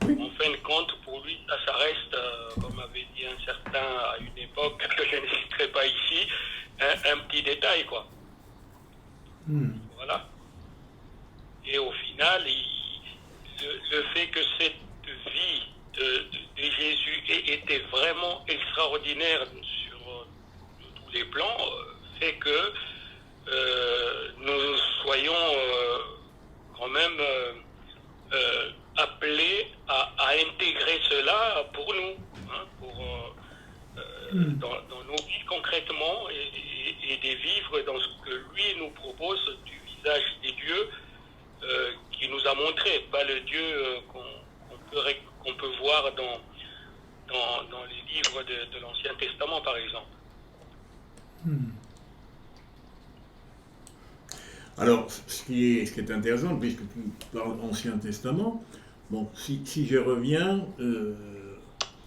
En fin de compte, pour lui, ça reste, comme avait dit un certain à une époque, que je ne citerai pas ici, un petit détail, quoi. Voilà. Et au final, le fait que cette vie de Jésus était vraiment extraordinaire sur tous les plans, fait que nous soyons quand même appelés à intégrer cela pour nous, hein, dans nos vies concrètement, et de vivre dans ce que lui nous propose du visage des dieux qui nous a montré, pas le Dieu qu'on peut voir dans les livres de l'Ancien Testament, par exemple. Alors, ce qui est intéressant, puisque tu parles Ancien Testament, bon, si je reviens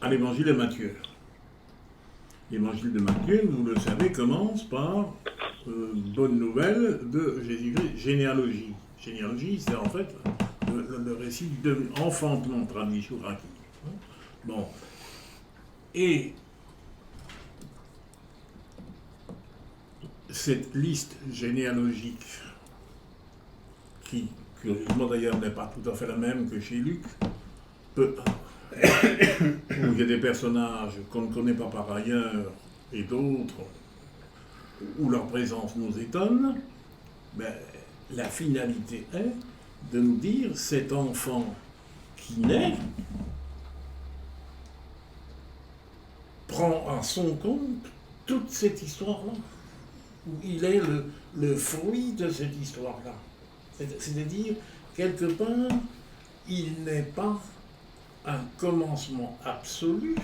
à l'Évangile de Matthieu. L'Évangile de Matthieu, vous le savez, commence par bonne nouvelle de Jésus-Christ, généalogie. Généalogie, c'est en fait le récit de enfantement traduit sur Raki. Bon. Et cette liste généalogique, qui, curieusement d'ailleurs, n'est pas tout à fait la même que chez Luc, où il y a des personnages qu'on ne connaît pas par ailleurs et d'autres où leur présence nous étonne, ben, la finalité est de nous dire cet enfant qui naît prend à son compte toute cette histoire-là, où il est le fruit de cette histoire-là. C'est-à-dire, quelque part, il n'est pas un commencement absolu,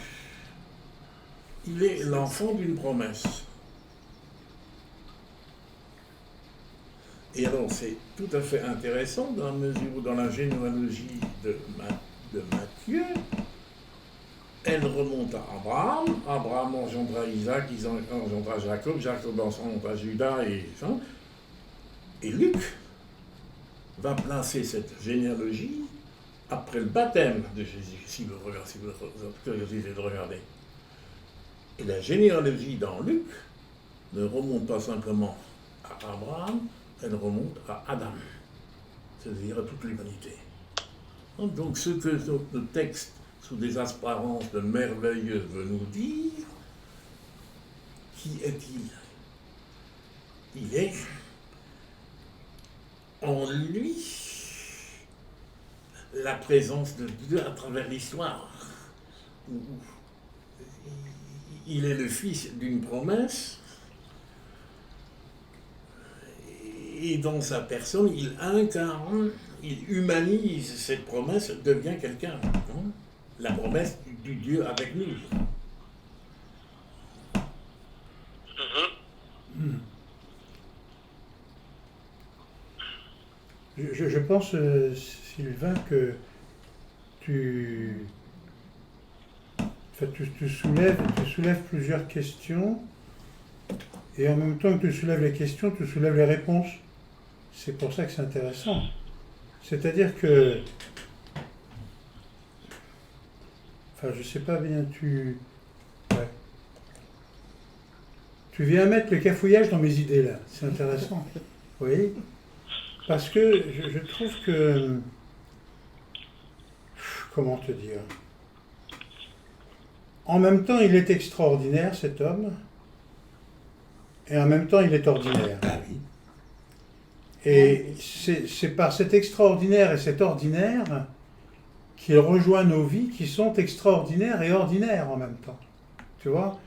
il est l'enfant d'une promesse. Et alors, c'est tout à fait intéressant dans la mesure où, dans la généalogie de Matthieu, elle remonte à Abraham. Abraham engendra Isaac, Isaac engendra Jacob, Jacob engendra Judas et Luc va placer cette généalogie après le baptême de Jésus, si vous avez de regarder. Et la généalogie dans Luc ne remonte pas simplement à Abraham, elle remonte à Adam, c'est-à-dire à toute l'humanité. Donc ce que le texte, sous des apparences de merveilleux, veut nous dire, qui est-il? Il est en lui la présence de Dieu à travers l'histoire. Il est le fils d'une promesse, et et dans sa personne, il incarne, il humanise cette promesse, devient quelqu'un. Hein. La promesse du Dieu avec nous. Je pense, Sylvain, que tu soulèves plusieurs questions, et en même temps que tu soulèves les questions, tu soulèves les réponses. C'est pour ça que c'est intéressant. C'est-à-dire que, enfin, je sais pas bien, ouais. Tu viens mettre le cafouillage dans mes idées là. C'est intéressant. Oui. Parce que je trouve que, comment te dire, en même temps il est extraordinaire cet homme, et en même temps il est ordinaire. Ah oui. Et c'est par cet extraordinaire et cet ordinaire qu'il rejoint nos vies qui sont extraordinaires et ordinaires en même temps. Tu vois,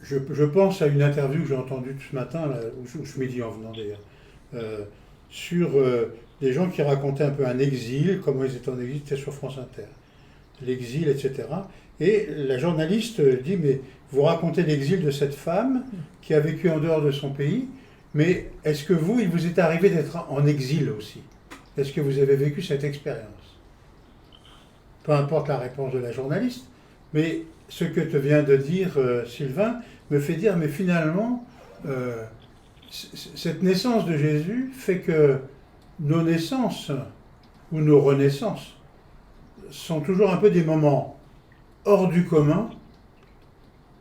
je pense à une interview que j'ai entendue ce matin, là, ou ce midi en venant d'ailleurs, sur des gens qui racontaient un peu un exil, comment ils étaient en exil, c'était sur France Inter, l'exil, etc. Et la journaliste dit, mais vous racontez l'exil de cette femme qui a vécu en dehors de son pays, mais est-ce que vous, il vous est arrivé d'être en exil aussi? Est-ce que vous avez vécu cette expérience? Peu importe la réponse de la journaliste, mais ce que te vient de dire Sylvain me fait dire, mais finalement, cette naissance de Jésus fait que nos naissances ou nos renaissances sont toujours un peu des moments hors du commun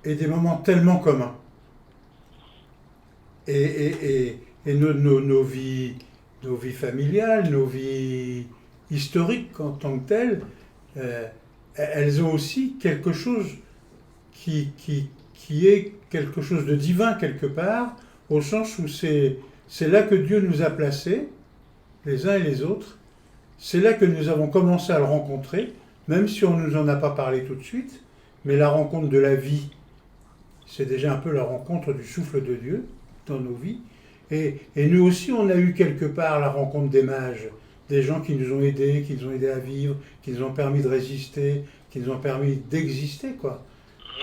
et des moments tellement communs. Et nos vies familiales, nos vies historiques en tant que telles, elles ont aussi quelque chose qui est quelque chose de divin quelque part, au sens où c'est là que Dieu nous a placés, les uns et les autres. C'est là que nous avons commencé à le rencontrer, même si on ne nous en a pas parlé tout de suite, mais la rencontre de la vie, c'est déjà un peu la rencontre du souffle de Dieu dans nos vies. Et nous aussi, on a eu quelque part la rencontre des mages, des gens qui nous ont aidés à vivre, qui nous ont permis de résister, qui nous ont permis d'exister, quoi.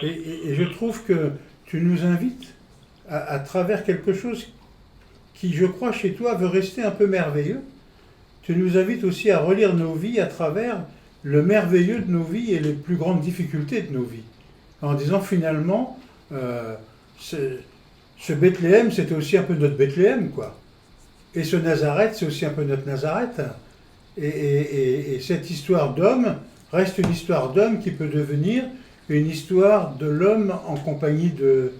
Et je trouve que tu nous invites à travers quelque chose qui, je crois, chez toi, veut rester un peu merveilleux. Tu nous invites aussi à relire nos vies à travers le merveilleux de nos vies et les plus grandes difficultés de nos vies. En disant, finalement, ce Bethléem, c'était aussi un peu notre Bethléem, quoi. Et ce Nazareth, c'est aussi un peu notre Nazareth. Et cette histoire d'homme reste une histoire d'homme qui peut devenir une histoire de l'homme en compagnie de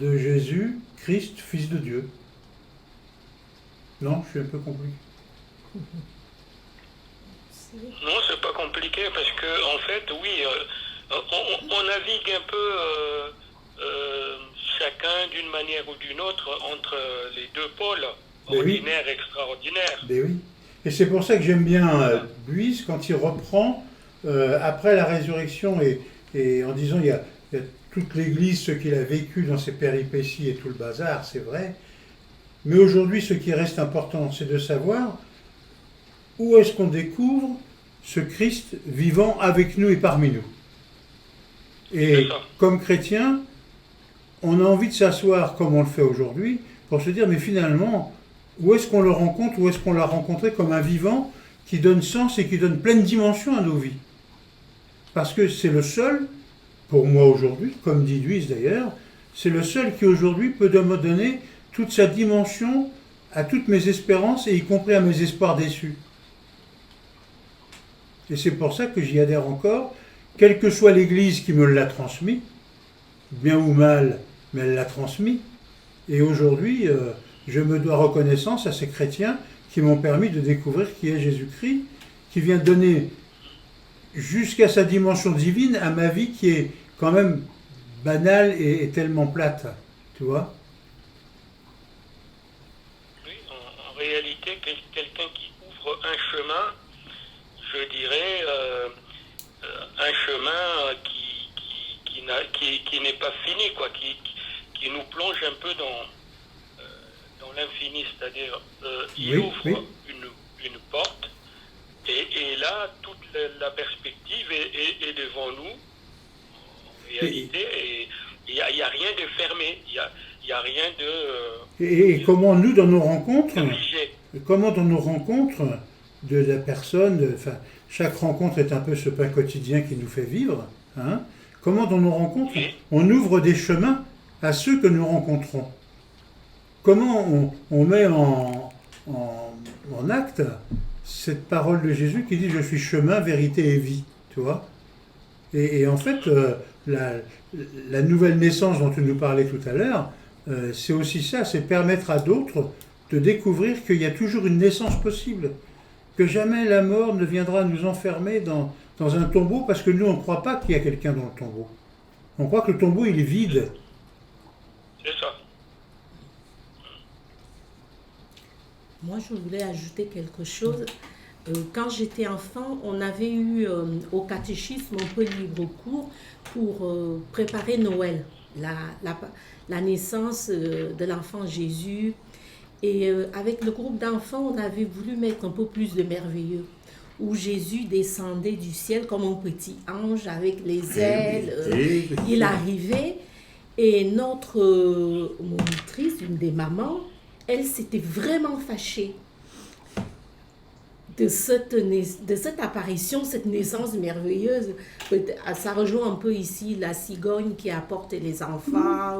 Jésus, Christ, Fils de Dieu. Non, je suis un peu compliqué. Non, c'est pas compliqué parce que, en fait, oui, on navigue un peu chacun d'une manière ou d'une autre entre les deux pôles, ordinaire et extraordinaire. Ben oui. Et c'est pour ça que j'aime bien Buise quand il reprend, après la résurrection, et en disant il y a toute l'Église, ce qu'il a vécu dans ses péripéties et tout le bazar, c'est vrai. Mais aujourd'hui, ce qui reste important, c'est de savoir où est-ce qu'on découvre ce Christ vivant avec nous et parmi nous. Et comme chrétien, on a envie de s'asseoir comme on le fait aujourd'hui pour se dire, mais finalement, où est-ce qu'on le rencontre, où est-ce qu'on l'a rencontré comme un vivant qui donne sens et qui donne pleine dimension à nos vies. Parce que c'est le seul, pour moi aujourd'hui, comme dit Duis d'ailleurs, c'est le seul qui aujourd'hui peut me donner toute sa dimension à toutes mes espérances et y compris à mes espoirs déçus. Et c'est pour ça que j'y adhère encore, quelle que soit l'Église qui me l'a transmis, bien ou mal, mais elle l'a transmis. Et aujourd'hui, je me dois reconnaissance à ces chrétiens qui m'ont permis de découvrir qui est Jésus-Christ, qui vient donner jusqu'à sa dimension divine à ma vie qui est quand même banale et tellement plate, tu vois. Oui, en réalité, quelqu'un qui ouvre un chemin, je dirais, un chemin qui n'est pas fini, quoi, qui nous plonge un peu l'infini, c'est-à-dire il Oui, ouvre oui. une porte, et là, toute la perspective est devant nous, en réalité, et il n'y a rien de fermé, il y a rien de Et comment nous, dans nos rencontres, figé. comment dans nos rencontres de la personne, enfin, chaque rencontre est un peu ce pain quotidien qui nous fait vivre, hein, comment dans nos rencontres, Oui. on ouvre des chemins à ceux que nous rencontrons. Comment on met en acte cette parole de Jésus qui dit « Je suis chemin, vérité et vie », tu vois. Et en fait, la nouvelle naissance dont tu nous parlais tout à l'heure, c'est aussi ça, c'est permettre à d'autres de découvrir qu'il y a toujours une naissance possible, que jamais la mort ne viendra nous enfermer dans un tombeau, parce que nous, on ne croit pas qu'il y a quelqu'un dans le tombeau. On croit que le tombeau, il est vide. C'est ça. Moi, je voulais ajouter quelque chose. Quand j'étais enfant, on avait eu au catéchisme un peu libre cours pour préparer Noël, la naissance de l'enfant Jésus. Et avec le groupe d'enfants, on avait voulu mettre un peu plus de merveilleux, où Jésus descendait du ciel comme un petit ange avec les ailes. Il arrivait, et notre monitrice, une des mamans, elle s'était vraiment fâchée de cette apparition, cette naissance merveilleuse. Ça rejoint un peu ici la cigogne qui apporte les enfants.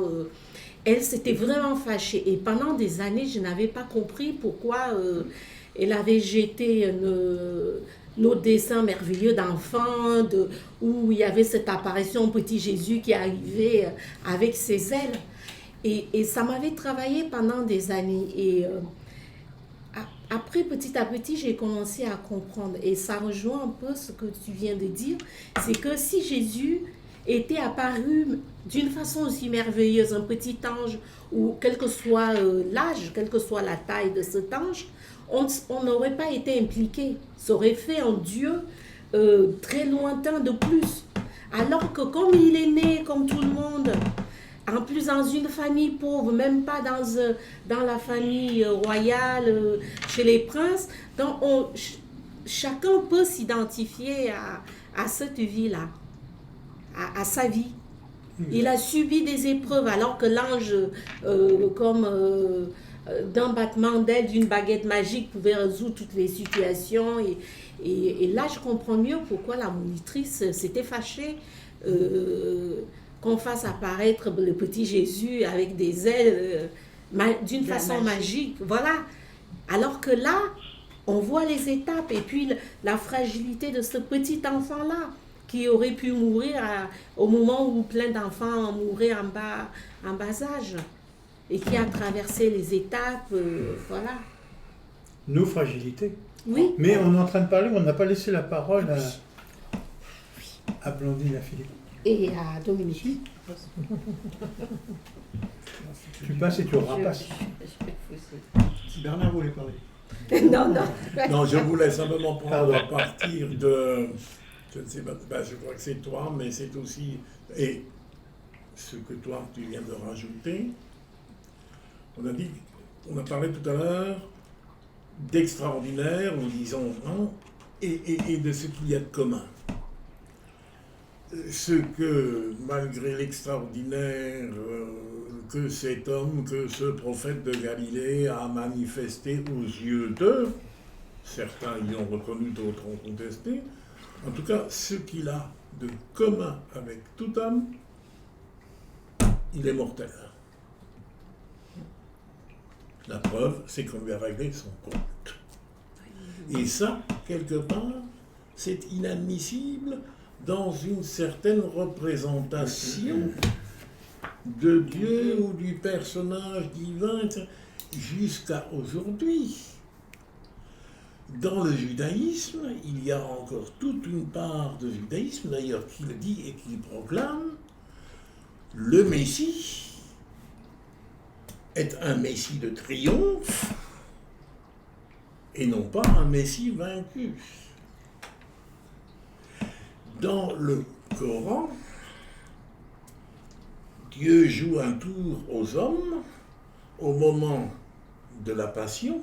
Elle s'était vraiment fâchée. Et pendant des années, je n'avais pas compris pourquoi elle avait jeté nos dessins merveilleux d'enfants, où il y avait cette apparition petit Jésus qui arrivait avec ses ailes. Et ça m'avait travaillé pendant des années. Et après, petit à petit, j'ai commencé à comprendre. Et ça rejoint un peu ce que tu viens de dire. C'est que si Jésus était apparu d'une façon aussi merveilleuse, un petit ange, ou quel que soit l'âge, quelle que soit la taille de cet ange, on n'aurait pas été impliqué. Ça aurait fait un Dieu très lointain de plus. Alors que comme il est né, comme tout le monde, en plus dans une famille pauvre, même pas dans la famille royale, chez les princes, donc chacun peut s'identifier à cette vie-là, à sa vie. Il a subi des épreuves alors que l'ange, comme d'un battement d'aile, d'une baguette magique, pouvait résoudre toutes les situations. Et là, je comprends mieux pourquoi la monitrice s'était fâchée qu'on fasse apparaître le petit Jésus avec des ailes d'une façon magique. Voilà. Alors que là, on voit les étapes et puis la fragilité de ce petit enfant-là qui aurait pu mourir au moment où plein d'enfants mouraient en bas âge et qui a traversé les étapes. Voilà. Nos fragilités. Oui. Mais on est en train de parler, on n'a pas laissé la parole à Blandine, à Philippe. Et à Dominique. Tu passes et tu repasses. Bernard voulait parler. Non. Non, je voulais simplement prendre à partir de... Je ne sais pas, je crois que c'est toi, mais c'est aussi... Et ce que toi, tu viens de rajouter, on a parlé tout à l'heure d'extraordinaire, en disant non, et de ce qu'il y a de commun. Ce que, malgré l'extraordinaire que cet homme, que ce prophète de Galilée a manifesté aux yeux d'eux, certains y ont reconnu, d'autres ont contesté, en tout cas, ce qu'il a de commun avec tout homme, il est mortel. La preuve, c'est qu'on lui a réglé son compte. Et ça, quelque part, c'est inadmissible dans une certaine représentation de Dieu ou du personnage divin jusqu'à aujourd'hui. Dans le judaïsme, il y a encore toute une part de judaïsme, d'ailleurs, qui le dit et qui proclame, le Messie est un Messie de triomphe et non pas un Messie vaincu. Dans le Coran, Dieu joue un tour aux hommes au moment de la Passion,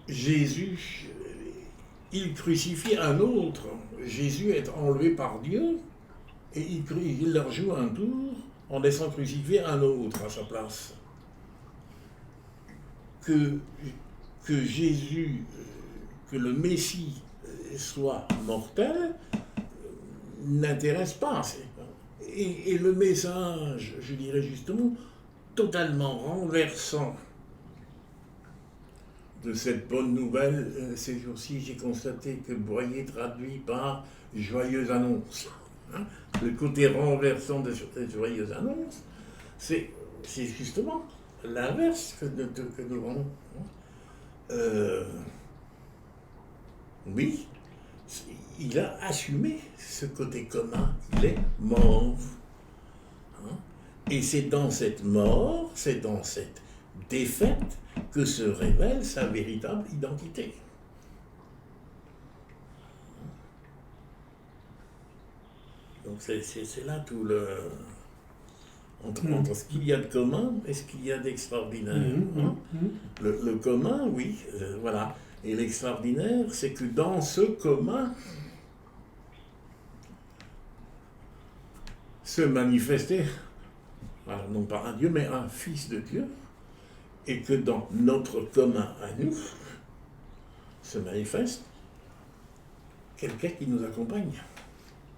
Jésus, il crucifie un autre. Jésus est enlevé par Dieu et il leur joue un tour en laissant crucifier un autre à sa place. Que Jésus, que le Messie soit mortel, n'intéresse pas. Et le message, je dirais justement, totalement renversant de cette bonne nouvelle, ces jours-ci, j'ai constaté que Boyer traduit par « joyeuse annonce ». Le côté renversant de cette joyeuse annonce, c'est justement l'inverse que nous rendons. Oui, il a assumé ce côté commun, il est mort. Et c'est dans cette mort, c'est dans cette défaite que se révèle sa véritable identité. Donc c'est là tout le... Entre ce qu'il y a de commun et ce qu'il y a d'extraordinaire. Le commun, oui, voilà. Et l'extraordinaire, c'est que dans ce commun se manifestait, alors non pas un Dieu, mais un Fils de Dieu, et que dans notre commun à nous se manifeste quelqu'un qui nous accompagne.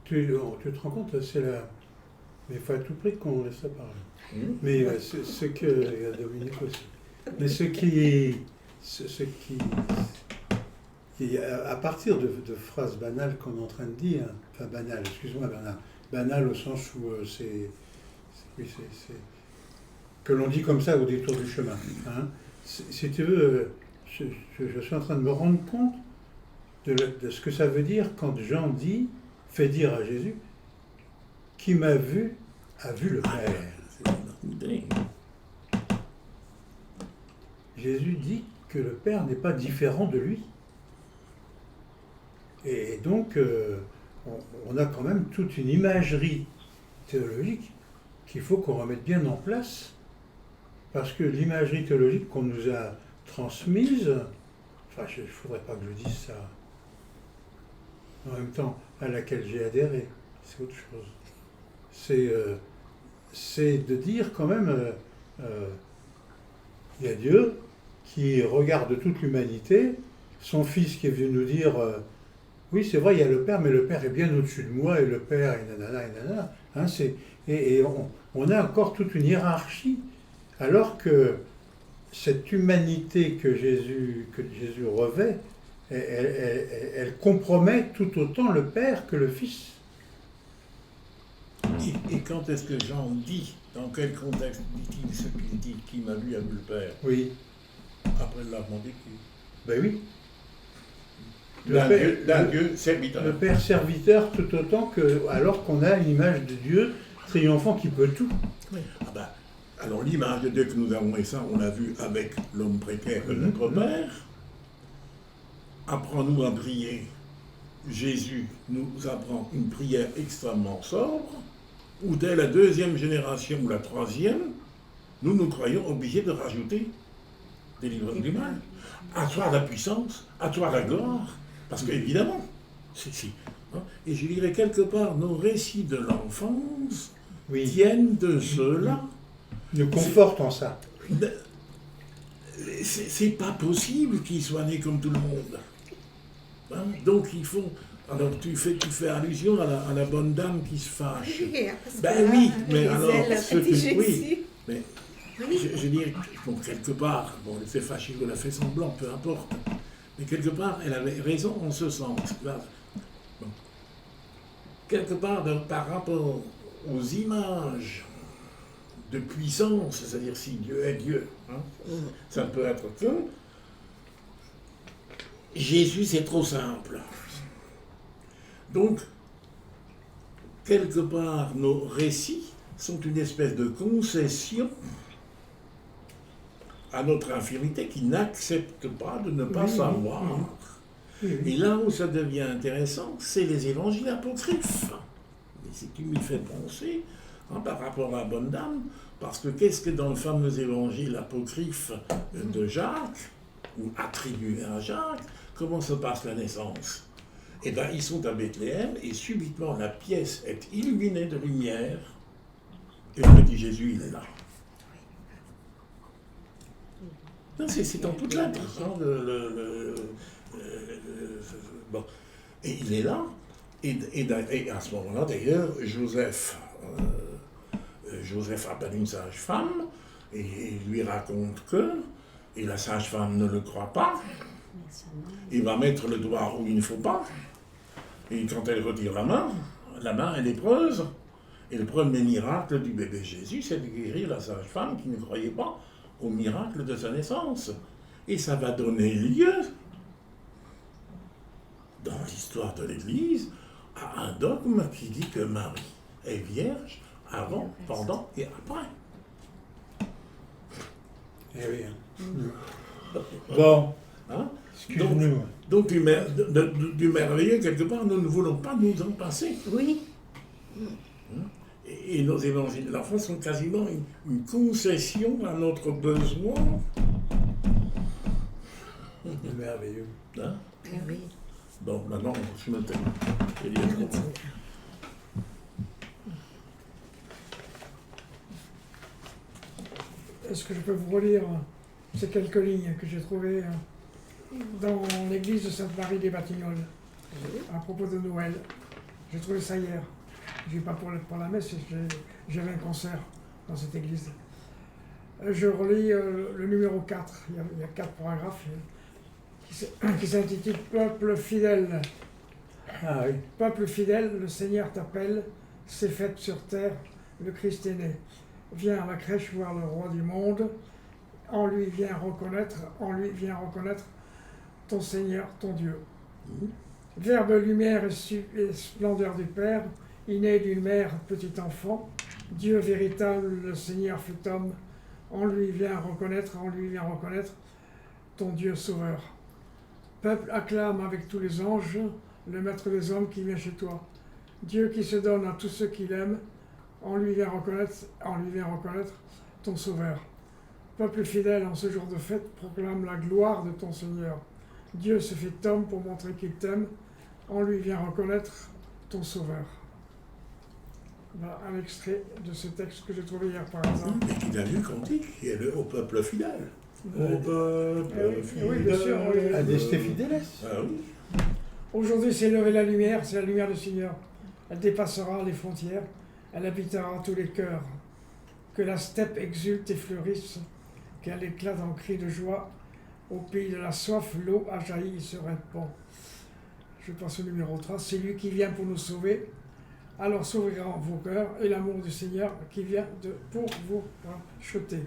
Tu te rends compte, c'est la... Mais il faut à tout prix qu'on laisse ça parler. Mais ce que... Il y a Dominique aussi. Mais ce qui à partir de phrases banales qu'on est en train de dire, enfin banales, excuse-moi Bernard, banales au sens où c'est que l'on dit comme ça au détour du chemin. Hein. Si tu veux, je suis en train de me rendre compte de ce que ça veut dire quand Jean dit, fait dire à Jésus, qui m'a vu, a vu le Père. Jésus dit que le Père n'est pas différent de lui. Et donc, on a quand même toute une imagerie théologique qu'il faut qu'on remette bien en place, parce que l'imagerie théologique qu'on nous a transmise, enfin, il ne faudrait pas que je dise ça, en même temps, à laquelle j'ai adhéré, c'est autre chose. C'est de dire quand même, il y a Dieu qui regarde toute l'humanité, son Fils qui est venu nous dire, oui c'est vrai, il y a le Père, mais le Père est bien au-dessus de moi, et le Père, et nanana, et nanana. Hein, et on a encore toute une hiérarchie, alors que cette humanité que Jésus revêt, elle compromet tout autant le Père que le Fils. Et quand est-ce que Jean dit, dans quel contexte dit-il ce qu'il dit, qui m'a vu a vu le Père? Oui. Après l'avant vécu. Ben oui. D'un Dieu serviteur. Le Père serviteur tout autant que, alors qu'on a une image de Dieu triomphant qui peut tout. Oui. Ah ben, alors l'image de Dieu que nous avons, et ça on l'a vu avec l'homme précaire de notre Père, apprends-nous à prier. Jésus nous apprend une prière extrêmement sobre, où dès la deuxième génération ou la troisième, nous croyons obligés de rajouter délivre-nous du mal. À toi la puissance, à toi la gloire, parce qu'évidemment, et je dirais quelque part, nos récits de l'enfance tiennent de cela. Nous confortent en ça. C'est pas possible qu'il soit né comme tout le monde. Hein? Donc il faut... Alors tu fais allusion à la bonne dame qui se fâche. Ben oui, mais alors... Oui, mais je dirais, bon, quelque part, bon, elle s'est fâchée ou elle a fait semblant, peu importe. Mais quelque part, elle avait raison en ce sens. Bon. Quelque part, par rapport aux images de puissance, c'est-à-dire si Dieu est Dieu, hein, ça peut être que Jésus, c'est trop simple. Donc, quelque part, nos récits sont une espèce de concession à notre infirmité qui n'accepte pas de ne pas savoir. Et là où ça devient intéressant, c'est les évangiles apocryphes. Et si tu m'y fais penser, par rapport à la bonne dame, parce que qu'est-ce que dans le fameux évangile apocryphe de Jacques, ou attribué à Jacques, comment se passe la naissance? Eh bien, ils sont à Bethléem et subitement la pièce est illuminée de lumière et le petit Jésus, il est là. Non, c'est en toute lettre. Hein, bon. Et il est là. Et à ce moment-là, d'ailleurs, Joseph appelle une sage-femme et lui raconte que, et la sage-femme ne le croit pas, il va mettre le doigt où il ne faut pas, et quand elle retire la main est lépreuse, et le premier miracle du bébé Jésus, c'est de guérir la sage-femme qui ne croyait pas au miracle de sa naissance. Et ça va donner lieu, dans l'histoire de l'Église, à un dogme qui dit que Marie est vierge avant, pendant et après. Eh oui. Bon, Hein? excuse-nous. Donc du merveilleux, quelque part, nous ne voulons pas nous en passer. Oui. Et nos évangiles de la foi sont quasiment une concession à notre besoin. C'est merveilleux. Hein? Oui. Donc maintenant, je me tais. Je dis trop. Est-ce que je peux vous relire ces quelques lignes que j'ai trouvées dans l'église de Sainte-Marie des Batignolles à propos de Noël? J'ai trouvé ça hier. Je vais pas pour la messe, j'avais un concert dans cette église. Je relis le numéro 4. Il y a 4 paragraphes qui s'intitule « Peuple fidèle ». Ah oui. Peuple fidèle, le Seigneur t'appelle, c'est fait sur terre, le Christ est né. Viens à la crèche voir le roi du monde, en lui viens reconnaître ton Seigneur, ton Dieu. Verbe lumière et splendeur du Père, né d'une mère, petit enfant, Dieu véritable, le Seigneur fut homme, en lui viens reconnaître ton Dieu sauveur. Peuple acclame avec tous les anges, le maître des hommes qui vient chez toi. Dieu qui se donne à tous ceux qu'il aime, on lui vient reconnaître ton sauveur. Peuple fidèle, en ce jour de fête, proclame la gloire de ton Seigneur. Dieu se fait homme pour montrer qu'il t'aime, on lui vient reconnaître ton sauveur. Voilà un extrait de ce texte que j'ai trouvé hier par hasard. Et qui a lu cantique, qui est le au peuple fidèle. Au peuple fidèle. Oui, bien sûr. Oui. Adeste fideles. Ah oui. Aujourd'hui s'est levée la lumière, c'est la lumière du Seigneur. Elle dépassera les frontières, elle habitera tous les cœurs. Que la steppe exulte et fleurisse, qu'elle éclate en cris de joie. Au pays de la soif, l'eau a jailli et se répand. Je passe au numéro 3. C'est lui qui vient pour nous sauver. Alors s'ouvriront vos cœurs et l'amour du Seigneur qui vient pour vous racheter.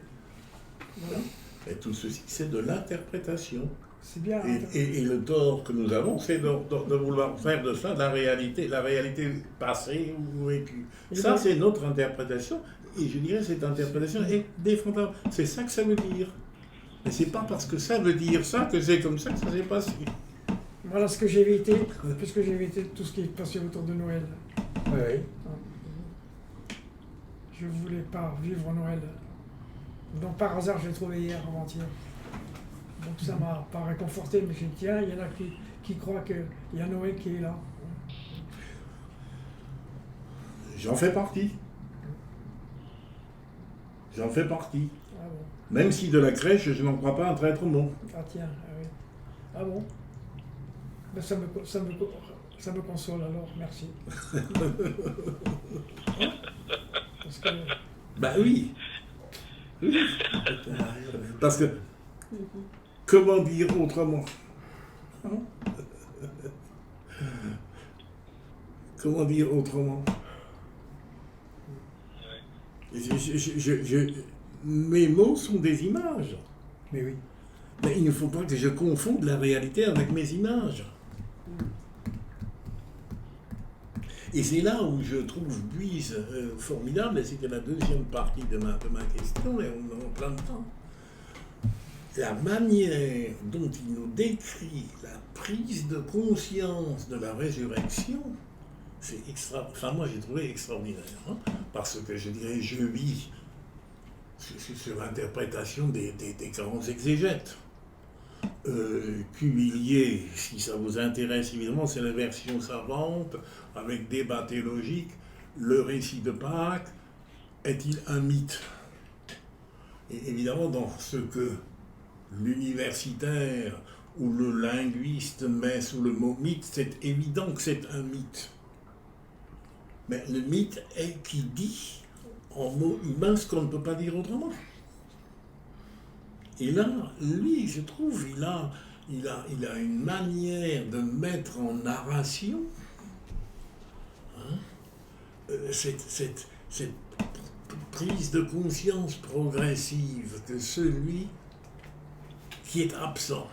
Voilà. Et tout ceci, c'est de l'interprétation. C'est bien. Et le tort que nous avons, c'est de vouloir faire de ça la réalité passée ou vécue. Ça, c'est notre interprétation. Et je dirais, cette interprétation est défendable. C'est ça que ça veut dire. Mais c'est pas parce que ça veut dire ça que c'est comme ça que ça s'est passé. Voilà ce que j'ai évité, puisque j'ai évité tout ce qui est passé autour de Noël. Oui. Je ne voulais pas vivre Noël. Donc par hasard, je l'ai trouvé hier, avant-hier. Donc ça m'a pas réconforté, mais j'ai dit, tiens, il y en a qui croient qu'il y a Noël qui est là. J'en fais partie. J'en fais partie. Ah bon. Même si de la crèche, je n'en crois pas un traître mot. Ah tiens, ah oui. Ah bon. Ben, ça me console alors, merci. Hein? Parce que... Ben oui. Parce que, comment dire autrement? Comment dire autrement? Mes mots sont des images. Mais oui. Mais il ne faut pas que je confonde la réalité avec mes images. Et c'est là où je trouve Buise formidable, et c'était la deuxième partie de ma question, et on est en plein temps. La manière dont il nous décrit la prise de conscience de la résurrection, moi j'ai trouvé extraordinaire, hein, parce que je dirais, je vis sur l'interprétation des grands exégètes. Cuvillier, si ça vous intéresse évidemment, c'est la version savante, avec débat théologique. Le récit de Pâques est-il un mythe? Et évidemment, dans ce que l'universitaire ou le linguiste met sous le mot mythe, c'est évident que c'est un mythe. Mais le mythe est qui dit en mots humains ce qu'on ne peut pas dire autrement. Et là, lui, je trouve, il a une manière de mettre en narration, hein, cette prise de conscience progressive que celui qui est absent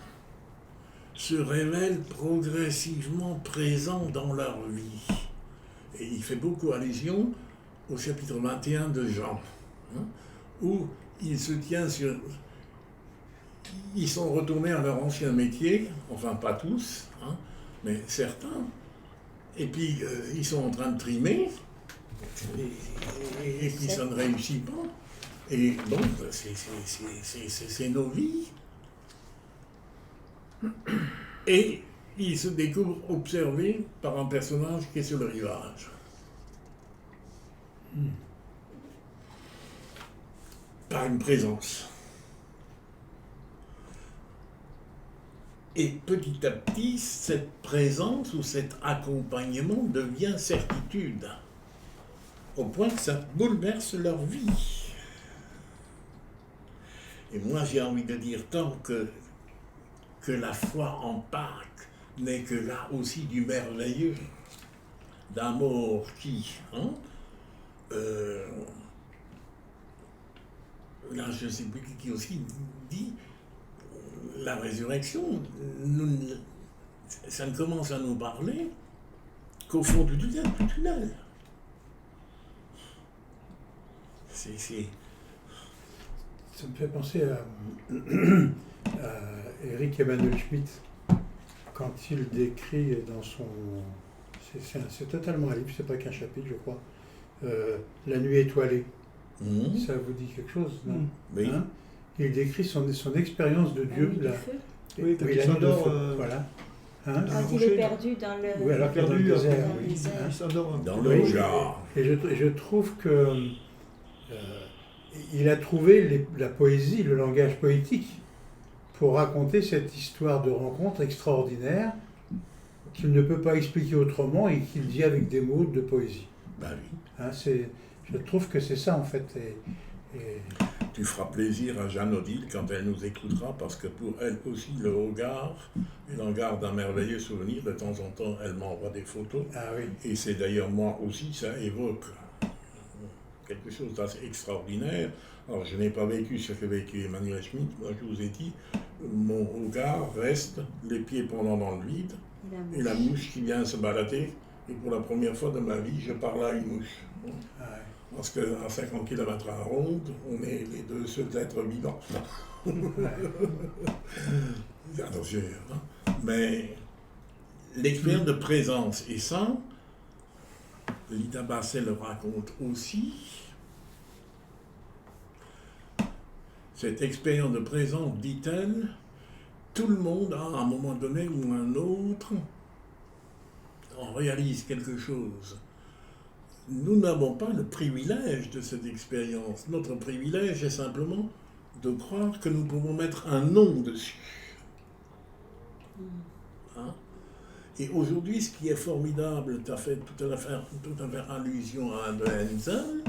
se révèle progressivement présent dans leur vie. Et il fait beaucoup allusion au chapitre 21 de Jean, hein, où il se tient sur... Ils sont retournés à leur ancien métier, enfin pas tous, hein, mais certains, et puis ils sont en train de trimer, et puis ça ne réussit pas. Et donc, c'est nos vies. Et ils se découvrent observés par un personnage qui est sur le rivage. Par une présence. Et petit à petit, cette présence ou cet accompagnement devient certitude, au point que ça bouleverse leur vie. Et moi, j'ai envie de dire, tant que la foi en Pâques n'est que là aussi du merveilleux, d'amour qui, hein, là, je ne sais plus qui aussi dit, la résurrection, ça ne commence à nous parler qu'au fond du tunnel. Ça me fait penser à Eric Emmanuel Schmitt, quand il décrit dans son... C'est totalement un livre, c'est pas qu'un chapitre, je crois. La nuit étoilée. Ça vous dit quelque chose, non? Oui. Hein? Il décrit son expérience de Dieu. Oui, quand la il nuit s'endort, de feu, voilà. Hein? Quand il est perdu dans le... Oui, alors qu'il est dans le désert. Oui. Il s'endort dans le regard. Et je trouve que il a trouvé la poésie, le langage poétique, pour raconter cette histoire de rencontre extraordinaire qu'il ne peut pas expliquer autrement et qu'il dit avec des mots de poésie. Ben oui. Hein, je trouve que c'est ça en fait. Tu feras plaisir à Jeanne Odile quand elle nous écoutera, parce que pour elle aussi, le regard, elle en garde un merveilleux souvenir. De temps en temps, elle m'envoie des photos. Ah oui. Et c'est d'ailleurs moi aussi, ça évoque quelque chose d'assez extraordinaire. Alors, je n'ai pas vécu ce que vécu Emmanuel Schmitt. Moi, je vous ai dit, mon regard reste les pieds pendant dans le vide et la mouche qui vient se balader. Et pour la première fois de ma vie, je parle à une mouche. Ah ouais. Parce qu'à 50 km à ronde, on est les deux seuls êtres vivants. Attention, hein. Mais l'expérience de présence, et ça, Lita Basset le raconte aussi, cette expérience de présence, dit-elle, tout le monde, à un moment donné ou un autre, on réalise quelque chose. Nous n'avons pas le privilège de cette expérience. Notre privilège est simplement de croire que nous pouvons mettre un nom dessus. Hein? Et aujourd'hui, ce qui est formidable, tu as fait tout à fait allusion à Anne Hensel,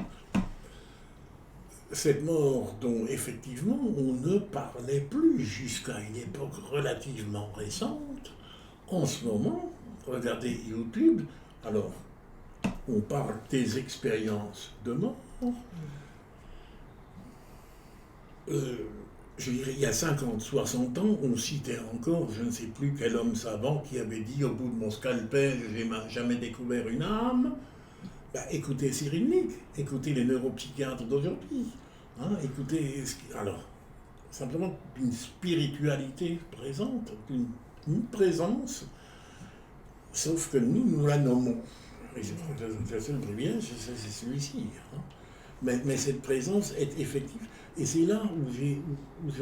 cette mort dont effectivement on ne parlait plus jusqu'à une époque relativement récente. En ce moment, regardez YouTube, alors on parle des expériences de mort. Je dirais, il y a 50, 60 ans, on citait encore, je ne sais plus quel homme savant qui avait dit, au bout de mon scalpel, je n'ai jamais découvert une âme. Ben, écoutez Cyrulnik, écoutez les neuropsychiatres d'aujourd'hui. Hein, écoutez, alors, simplement une spiritualité présente, une présence, sauf que nous la nommons. Mais je crois que le seul privilège, c'est celui-ci. Hein. Mais cette présence est effective. Et c'est là où je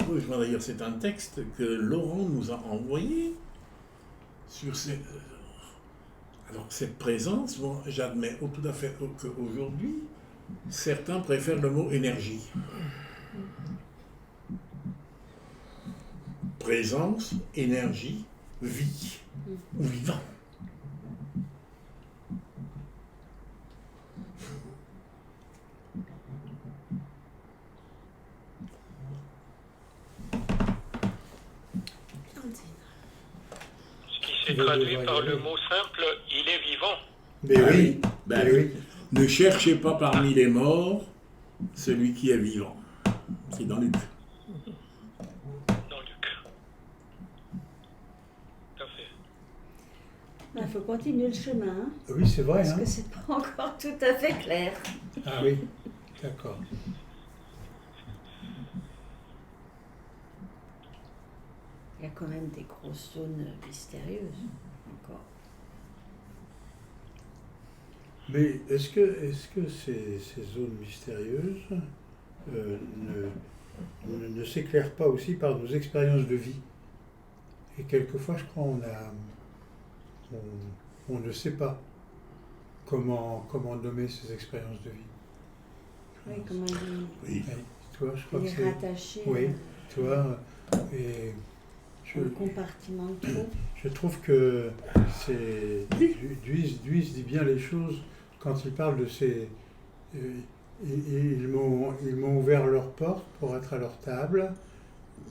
rejoins d'ailleurs, c'est un texte que Laurent nous a envoyé sur alors cette présence, bon, j'admets tout à fait qu'aujourd'hui, certains préfèrent le mot énergie. Présence, énergie, vie ou vivant. Ce qui s'est traduit par le mot simple, il est vivant. Mais oui, Ben mais oui. Ne cherchez pas parmi les morts celui qui est vivant. C'est dans Luc. Dans Luc. Tout à fait. Il faut continuer le chemin, hein, Oui, c'est vrai. parce Hein. que c'est pas encore tout à fait clair. Ah oui, d'accord. Il y a quand même des grosses zones mystérieuses encore. Mais est-ce que ces zones mystérieuses ne s'éclairent pas aussi par nos expériences de vie? Et quelquefois, je crois, on ne sait pas comment nommer ces expériences de vie. Oui, comment Oui. Oui, tu vois, je crois que les c'est... rattacher Oui, tu vois, et au compartiment de trop. je trouve que c'est... Duys dit bien les choses quand il parle de ces... Ils m'ont ouvert leurs portes pour être à leur table,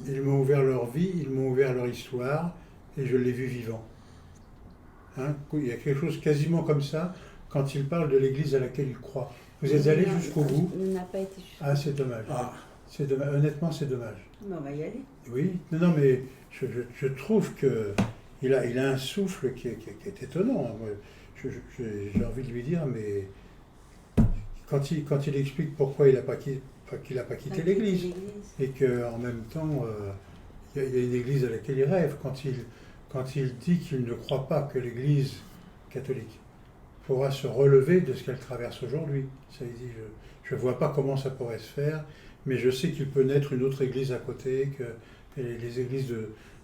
ils m'ont ouvert leur vie, ils m'ont ouvert leur histoire, et je l'ai vu vivant. Hein, il y a quelque chose quasiment comme ça quand il parle de l'église à laquelle il croit. Vous êtes allé jusqu'au bout? On n'a pas été jusqu'au Ah, c'est dommage. Ah, C'est dommage. Honnêtement, c'est dommage. bout. Mais on va y aller. Oui, non, mais je trouve qu'il a un souffle qui est étonnant. Moi, j'ai envie de lui dire, mais quand il explique pourquoi il n'a pas quitté l'église, et qu'en même temps, il y a une église à laquelle il rêve, quand il dit qu'il ne croit pas que l'église catholique pourra se relever de ce qu'elle traverse aujourd'hui. Ça, il dit, je ne vois pas comment ça pourrait se faire, mais je sais qu'il peut naître une autre église à côté, que les églises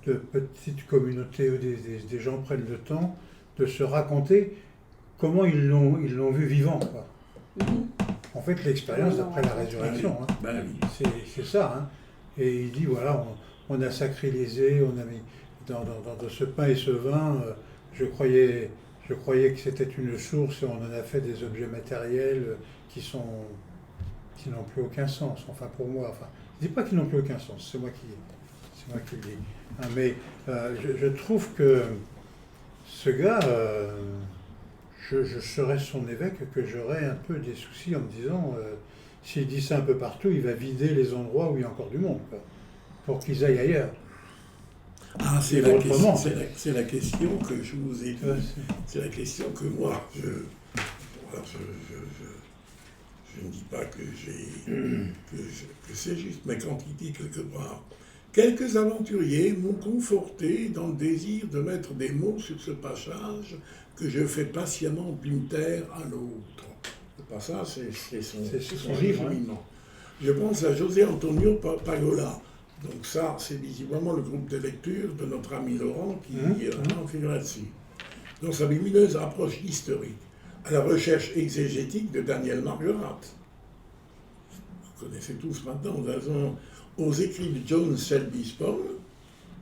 de petites communautés où des gens prennent le temps de se raconter comment ils l'ont vu vivant, quoi. En fait, l'expérience d'après la résurrection, hein. ben oui. C'est ça. Hein. Et il dit, voilà, on a sacralisé, on a mis dans ce pain et ce vin, je croyais que c'était une source et on en a fait des objets matériels qui n'ont plus aucun sens. Enfin, pour moi, je ne dis pas qu'ils n'ont plus aucun sens, c'est moi qui le dis. Hein, mais je trouve que ce gars, je serais son évêque, que j'aurais un peu des soucis en me disant, s'il dit ça un peu partout, il va vider les endroits où il y a encore du monde, quoi, pour qu'ils aillent ailleurs. Ah, c'est la question que je vous ai dit. C'est la question que moi, je ne dis pas que c'est juste, mais quand il dit quelque part, quelques aventuriers m'ont conforté dans le désir de mettre des mots sur ce passage que je fais patiemment d'une terre à l'autre. Le passage, c'est son livre. Hein. Je pense à José Antonio Pagola. Donc ça, c'est visiblement le groupe de lecture de notre ami Laurent qui en figure là-dessus. Dans sa lumineuse approche historique, à la recherche exégétique de Daniel Marguerat. Vous connaissez tous maintenant, aux écrits de John Selby Spohn,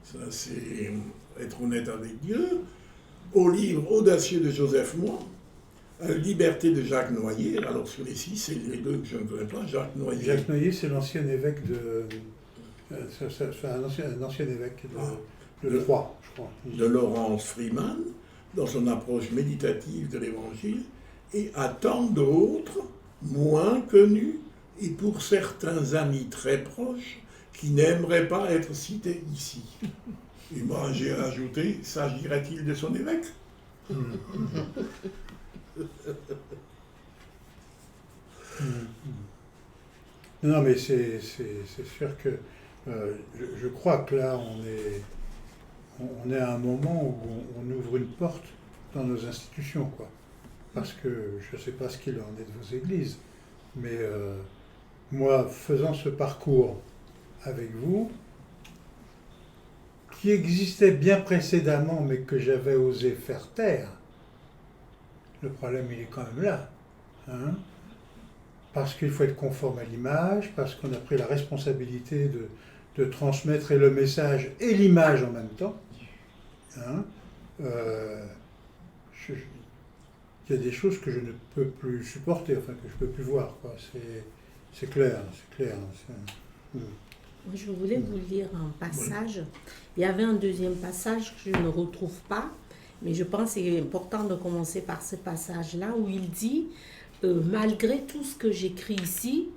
ça c'est être honnête avec Dieu, au livre audacieux de Joseph Moy, à la liberté de Jacques Noyer. Alors sur les 6, c'est les deux que je ne connais pas, Jacques Noyer. Jacques Noyer, c'est l'ancien évêque de... un ancien évêque de Troyes, je crois. De Laurence Freeman, dans son approche méditative de l'Évangile, et à tant d'autres, moins connus, et pour certains amis très proches, qui n'aimeraient pas être cités ici. Et moi, j'ai ajouté, s'agirait-il de son évêque? Non, mais c'est sûr que je crois que là, on est à un moment où on ouvre une porte dans nos institutions, quoi. parce que je ne sais pas ce qu'il en est de vos églises, mais moi, faisant ce parcours avec vous, qui existait bien précédemment, mais que j'avais osé faire taire, le problème, il est quand même là. Hein, parce qu'il faut être conforme à l'image, parce qu'on a pris la responsabilité de transmettre et le message et l'image en même temps. Hein, il y a des choses que je ne peux plus supporter, enfin que je ne peux plus voir. Quoi. C'est clair, c'est clair. Je voulais vous lire un passage. Il y avait un deuxième passage que je ne retrouve pas, mais je pense que c'est important de commencer par ce passage-là où il dit malgré tout ce que j'écris ici,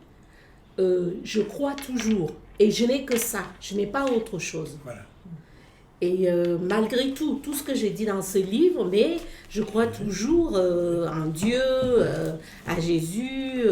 je crois toujours. Et je n'ai que ça, je n'ai pas autre chose. Voilà. Et malgré tout ce que j'ai dit dans ce livre, mais je crois toujours en Dieu, à Jésus.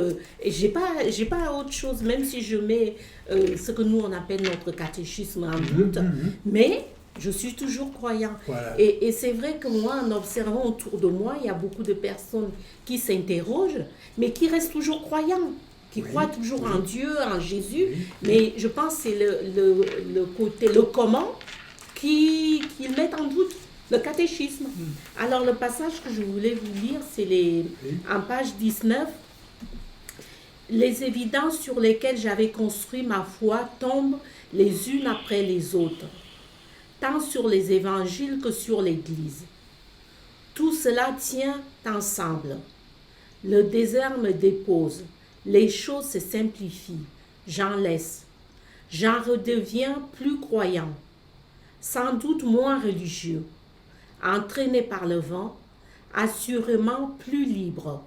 Et j'ai pas autre chose, même si je mets ce que nous on appelle notre catéchisme en doute. Mais je suis toujours croyant. Voilà. Et c'est vrai que moi, en observant autour de moi, il y a beaucoup de personnes qui s'interrogent, mais qui restent toujours croyants, qui croient toujours en Dieu, en Jésus. Mais je pense que c'est le côté, le comment, qu'ils mettent en doute, le catéchisme. Alors, le passage que je voulais vous lire, c'est en page 19. Les évidences sur lesquelles j'avais construit ma foi tombent les unes après les autres, tant sur les évangiles que sur l'Église. Tout cela tient ensemble. Le désert me dépose, les choses se simplifient, j'en laisse. J'en redeviens plus croyant, sans doute moins religieux, entraîné par le vent, assurément plus libre,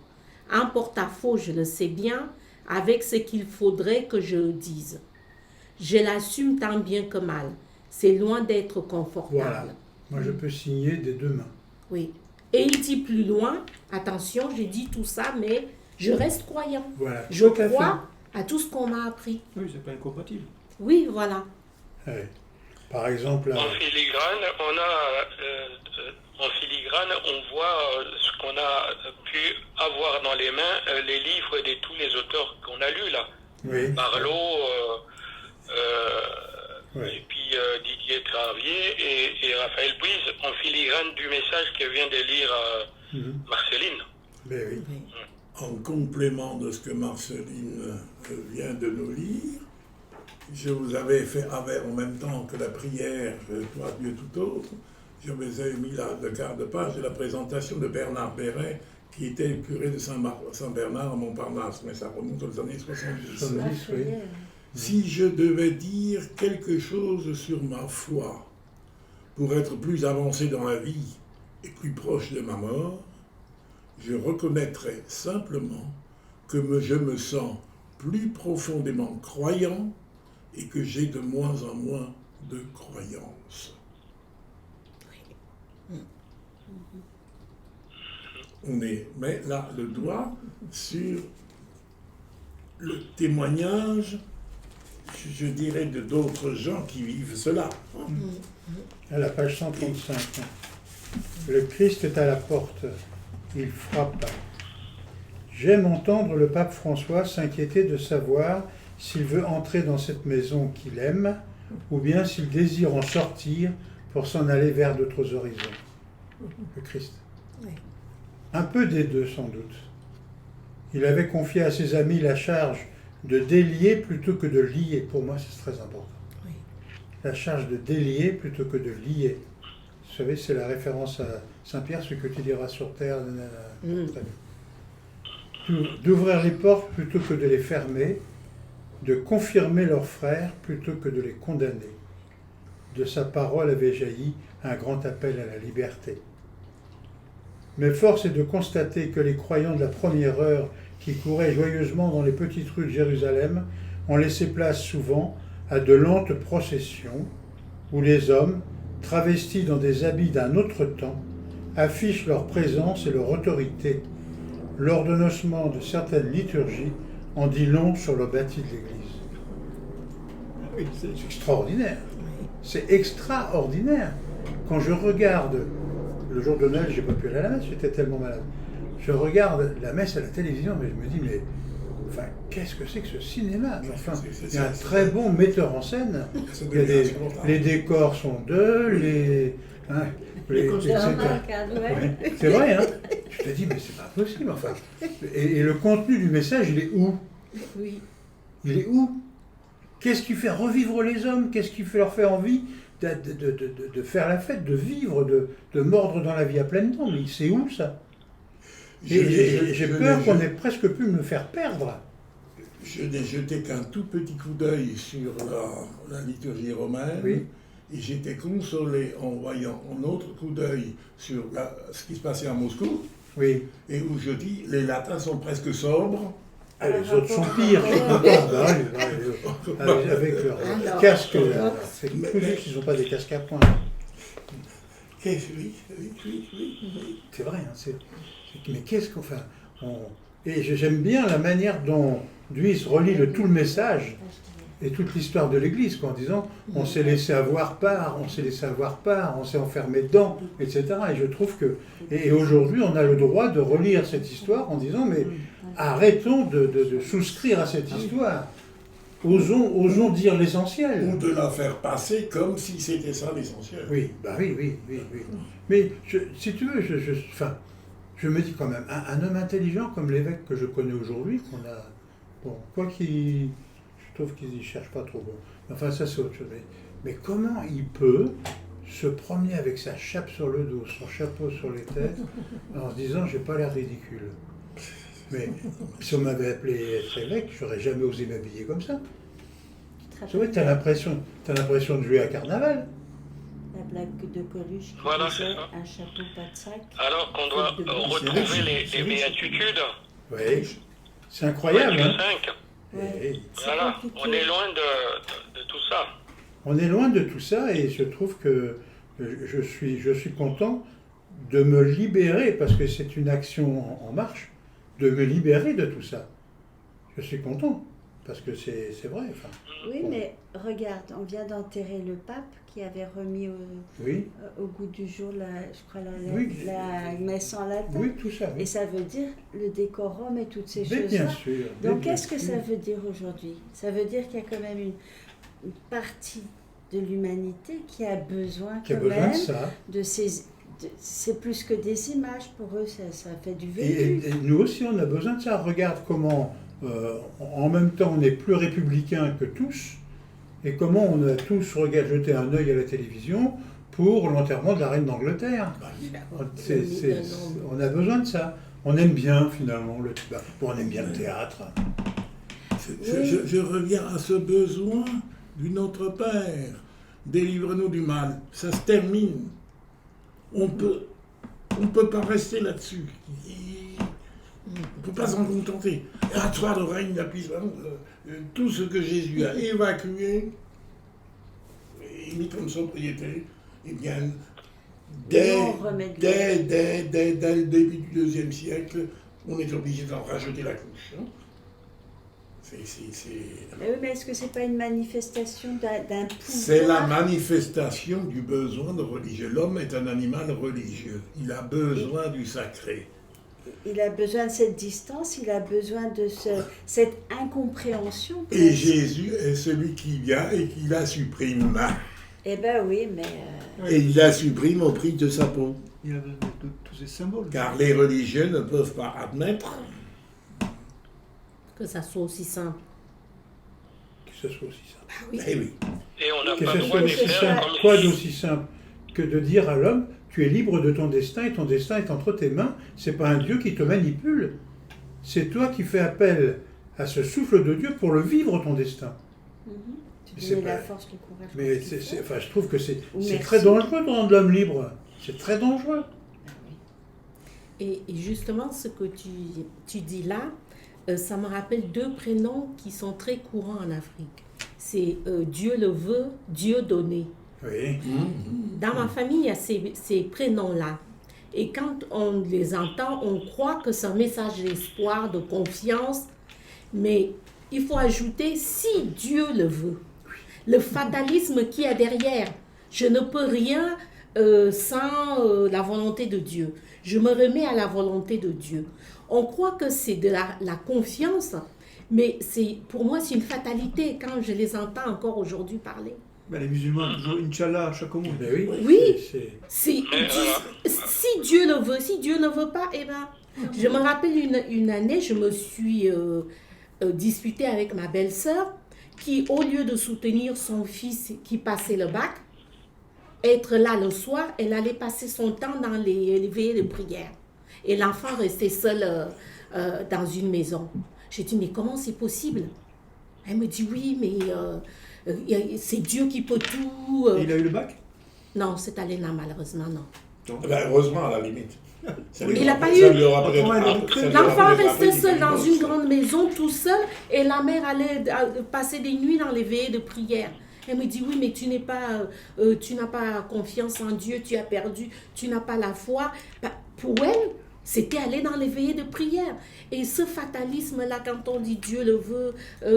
en porte-à-faux, je le sais bien, avec ce qu'il faudrait que je dise. Je l'assume tant bien que mal. C'est loin d'être confortable. Voilà. Moi, je peux signer des deux mains. Oui. Et il dit plus loin, attention, j'ai dit tout ça, mais je reste croyant. Voilà. Je crois à tout ce qu'on m'a appris. Oui, c'est pas incompatible. Oui, voilà. Ouais. Par exemple... En filigrane, on voit ce qu'on a pu avoir dans les mains, les livres de tous les auteurs qu'on a lus là. Oui. Barlow, et puis Didier Travier et Raphaël Bouise, en filigrane du message que vient de lire Marceline. Ben oui. En complément de ce que Marceline vient de nous lire, je vous avais fait en même temps que la prière, toi Dieu tout autre, je vous avais mis le quart de page de la présentation de Bernard Béret, qui était le curé de Saint-Bernard à Montparnasse, mais ça remonte aux années 70. Oui. Si je devais dire quelque chose sur ma foi, pour être plus avancé dans la vie et plus proche de ma mort, je reconnaîtrais simplement que je me sens plus profondément croyant et que j'ai de moins en moins de croyances. On met là le doigt sur le témoignage, je dirais, de d'autres gens qui vivent cela. À la page 135. Le Christ est à la porte. Il frappe. J'aime entendre le pape François s'inquiéter de savoir s'il veut entrer dans cette maison qu'il aime, ou bien s'il désire en sortir pour s'en aller vers d'autres horizons. Le Christ. Oui. Un peu des deux, sans doute. Il avait confié à ses amis la charge de délier plutôt que de lier. Pour moi, c'est très important. Oui. La charge de délier plutôt que de lier. Vous savez, c'est la référence à Saint-Pierre, ce que tu diras sur terre. Très bien. D'ouvrir les portes plutôt que de les fermer, de confirmer leurs frères plutôt que de les condamner. De sa parole avait jailli un grand appel à la liberté. Mais force est de constater que les croyants de la première heure qui couraient joyeusement dans les petites rues de Jérusalem ont laissé place souvent à de lentes processions où les hommes, travestis dans des habits d'un autre temps, affichent leur présence et leur autorité. L'ordonnancement de certaines liturgies en dit long sur le bâti de l'Église. C'est extraordinaire. C'est extraordinaire. Quand je regarde, le jour de Noël, j'ai pas pu aller à la messe, j'étais tellement malade. je regarde la messe à la télévision, mais je me dis, mais enfin, qu'est-ce que c'est que ce cinéma? Mais enfin, il y a un très bon metteur en scène. Il y a les décors sont d'eux, etc. Ouais, c'est vrai, hein? Je te dis, mais c'est pas possible, enfin. Et le contenu du message, il est où? Oui. Il est où? Qu'est-ce qui fait revivre les hommes? Qu'est-ce qui leur fait envie de faire la fête, de vivre, de mordre dans la vie à pleines dents? Mais c'est où ça? J'ai peur qu'on ait presque pu me faire perdre. Je n'ai jeté qu'un tout petit coup d'œil sur la liturgie romaine, Oui. et j'étais consolé en voyant un autre coup d'œil sur ce qui se passait à Moscou, Oui. et où je dis, les latins sont presque sobres. Ah, les autres sont pires. Avec leur casque. C'est plus juste qu'ils n'ont pas des casques à poing. Oui. C'est vrai. Hein, mais qu'est-ce qu'on fait? Et j'aime bien la manière dont Duis relie tout le message et toute l'histoire de l'Église, en disant on s'est laissé avoir part, on s'est enfermé dedans, etc. Et je trouve que... Et aujourd'hui, on a le droit de relire cette histoire en disant mais arrêtons de souscrire à cette histoire. Osons dire l'essentiel. Ou de la faire passer comme si c'était ça l'essentiel. Oui. Mais si tu veux, je me dis quand même, un homme intelligent comme l'évêque que je connais aujourd'hui, qu'on a... Bon, je trouve qu'il n'y cherche pas trop bon. Enfin, ça c'est autre chose. Mais comment il peut se promener avec sa chape sur le dos, son chapeau sur les têtes, en se disant j'ai pas l'air ridicule? Mais si on m'avait appelé être évêque, j'aurais jamais osé m'habiller comme ça. Tu vois, t'as l'impression de jouer à carnaval. La blague de Coluche qui Voilà, disait c'est ça. un chapeau, pas de sac. Alors qu'on doit retrouver les béatitudes. Oui, c'est incroyable. Hein. 5. Ouais. Voilà, compliqué. on est loin de tout ça. On est loin de tout ça et je trouve que je suis content de me libérer, parce que c'est une action en marche, de me libérer de tout ça. Je suis content, parce que c'est vrai. Enfin, Oui, bon. mais regarde, on vient d'enterrer le pape qui avait remis Oui, au goût du jour, Oui. la messe en latin. oui, tout ça. Et Oui. ça veut dire le décorum et toutes ces Mais bien choses-là. sûr. Donc mais bien qu'est-ce que sûr. ça veut dire aujourd'hui? Ça veut dire qu'il y a quand même une partie de l'humanité qui a besoin Qui a quand besoin même de ça. c'est plus que des images pour eux, ça fait du vécu. Et nous aussi, on a besoin de ça. Regarde comment, en même temps, on est plus républicains que tous, et comment on a tous jeté un œil à la télévision pour l'enterrement de la reine d'Angleterre. On a besoin de ça. On aime bien, finalement, on aime bien le théâtre. Je reviens à ce besoin du Notre Père. Délivre-nous du mal. Ça se termine. On peut pas rester là-dessus. On ne peut pas s'en contenter. Et à toi le règne, la puissance, tout ce que Jésus a évacué et mis comme sobriété, eh bien, dès le début du IIe siècle, on est obligé d'en rajouter la couche. Hein. Mais oui, mais est-ce que c'est pas une manifestation d'un pouvoir? C'est la manifestation du besoin de religieux. L'homme est un animal religieux. Il a besoin du sacré. Il a besoin de cette distance, il a besoin de cette incompréhension. Et Jésus est celui qui vient et qui la supprime. Eh ben oui, mais... Et il la supprime au prix de sa peau. Il y a tous ces symboles. Car les religieux ne peuvent pas admettre Que ça soit aussi simple. Que ce soit aussi simple. Ah oui. Eh oui. Et on n'a Que pas ce le droit soit de aussi faire simple. comme Quoi si- d'aussi simple que de dire à l'homme, tu es libre de ton destin et ton destin est entre tes mains. C'est pas un Dieu qui te manipule. C'est toi qui fais appel à ce souffle de Dieu pour le vivre ton destin. Tu C'est donnes la pas- force, le courage. Mais pour ce qu'il faut. je trouve que c'est Merci. très dangereux de rendre l'homme libre. C'est très dangereux. Et justement, ce que tu dis là, ça me rappelle deux prénoms qui sont très courants en Afrique. C'est Dieu le veut, Dieu donné. Oui. Dans ma famille, il y a ces prénoms-là. Et quand on les entend, on croit que c'est un message d'espoir, de confiance. Mais il faut ajouter si Dieu le veut. Le fatalisme qui est derrière. Je ne peux rien sans la volonté de Dieu. Je me remets à la volonté de Dieu. On croit que c'est de la confiance, mais pour moi, c'est une fatalité quand je les entends encore aujourd'hui parler. Ben, les musulmans, toujours Inch'Allah à chaque mot. Ben oui. Oui. c'est- Si Dieu le veut, si Dieu ne veut pas, eh ben, je me rappelle une année, je me suis disputée avec ma belle-sœur qui, au lieu de soutenir son fils qui passait le bac, être là le soir, elle allait passer son temps dans les veillées de prière. Et l'enfant restait seul dans une maison. J'ai dit, mais comment c'est possible? Elle me dit, oui, mais c'est Dieu qui peut tout. Et il a eu le bac? Non, c'est Alena, malheureusement, non. Ben, heureusement, à la limite. Il n'a pas eu. L'enfant restait seul dans une grande maison, tout seul, et la mère allait passer des nuits dans les veillées de prière. Elle me dit, oui, mais tu n'as pas confiance en Dieu, tu as perdu, tu n'as pas la foi. Ben, pour elle, c'était aller dans les veillées de prière. Et ce fatalisme-là, quand on dit Dieu le veut,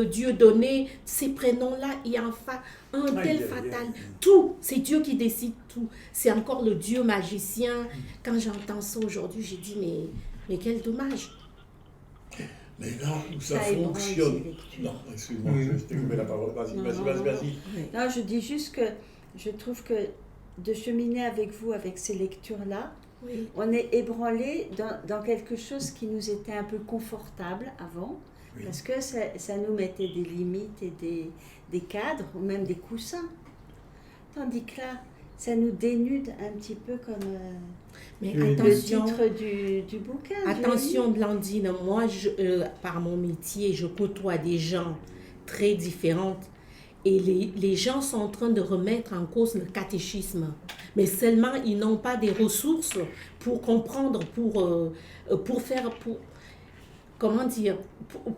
Dieu donné, ces prénoms-là, il y a un tel fatal. Tout, c'est Dieu qui décide tout. C'est encore le Dieu magicien. Quand j'entends ça aujourd'hui, j'ai dit, mais quel dommage. Mais là où ça ébranle fonctionne. ces lectures. Non, excuse-moi, je t'ai coupé la parole. Vas-y. Non, je dis juste que je trouve que de cheminer avec vous, avec ces lectures-là, Oui. on est ébranlé dans quelque chose qui nous était un peu confortable avant, Oui. parce que ça nous mettait des limites et des cadres, ou même des coussins. Tandis que là, ça nous dénude un petit peu comme Mais Oui. le attention. titre du bouquin. Attention Blandine, moi par mon métier, je côtoie des gens très différents et les gens sont en train de remettre en cause le catéchisme. Mais seulement ils n'ont pas des ressources pour comprendre, pour faire, comment dire,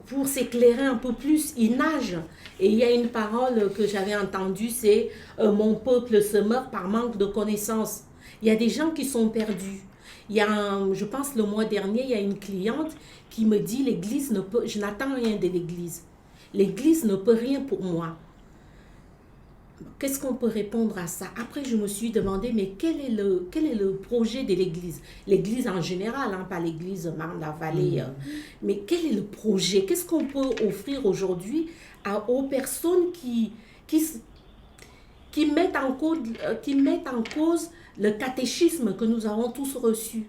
pour s'éclairer un peu plus. Ils nagent. Et il y a une parole que j'avais entendue, c'est mon peuple se meurt par manque de connaissances. Il y a des gens qui sont perdus. Il y a je pense le mois dernier, il y a une cliente qui me dit, l'église ne peut, je n'attends rien de l'église. L'église ne peut rien pour moi. Qu'est-ce qu'on peut répondre à ça? Après, je me suis demandé, mais quel est le projet de l'église? L'église en général, hein, pas l'église Marne-la-Vallée. Mais quel est le projet? Qu'est-ce qu'on peut offrir aujourd'hui aux personnes qui mettent en cause le catéchisme que nous avons tous reçu?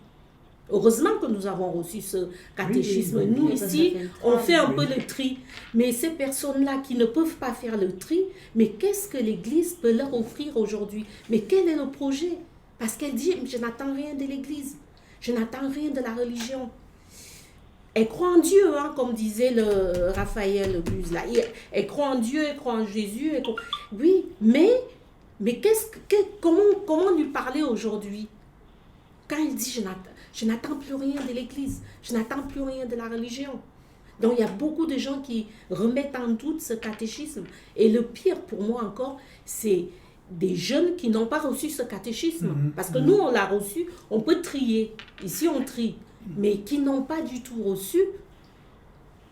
Heureusement que nous avons reçu ce catéchisme. Oui, Nous, ça ici, fait le on travail, fait un oui. peu le tri. Mais ces personnes-là qui ne peuvent pas faire le tri, mais qu'est-ce que l'Église peut leur offrir aujourd'hui? Mais quel est le projet? Parce qu'elle dit, je n'attends rien de l'Église. Je n'attends rien de la religion. Elle croit en Dieu, hein, comme disait le Raphaël Buse là. Elle croit en Dieu, elle croit en Jésus. Oui, mais comment lui parler aujourd'hui? Quand il dit, je n'attends plus rien de l'Église, je n'attends plus rien de la religion. Donc il y a beaucoup de gens qui remettent en doute ce catéchisme. Et le pire pour moi encore, c'est des jeunes qui n'ont pas reçu ce catéchisme. Parce que nous, on l'a reçu, on peut trier. Ici, on trie. Mais qui n'ont pas du tout reçu,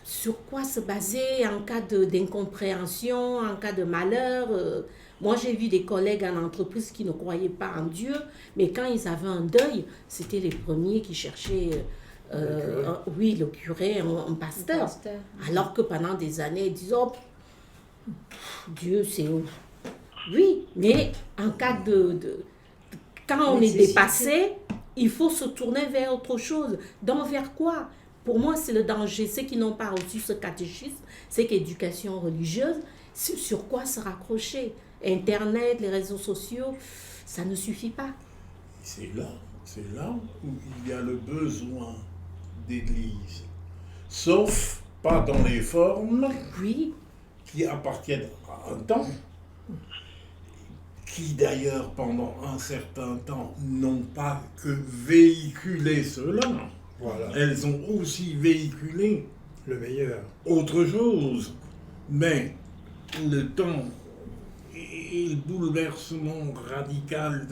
sur quoi se baser en cas d'incompréhension, en cas de malheur. Moi, j'ai vu des collègues en entreprise qui ne croyaient pas en Dieu, mais quand ils avaient un deuil, c'était les premiers qui cherchaient, le curé, un pasteur. Alors que pendant des années, ils disent, oh, Dieu, c'est... Oui, mais en cas quand on est dépassé, il faut se tourner vers autre chose. Donc, vers quoi? Pour moi, c'est le danger. Ceux qui n'ont pas reçu ce catéchisme, c'est qu'éducation religieuse, sur quoi se raccrocher? Internet, les réseaux sociaux, ça ne suffit pas. C'est là où il y a le besoin d'église. Sauf pas dans les formes Oui, qui appartiennent à un temps, qui d'ailleurs pendant un certain temps n'ont pas que véhiculé cela. Voilà, Elles ont aussi véhiculé le meilleur. autre chose. Mais le temps et le bouleversement radical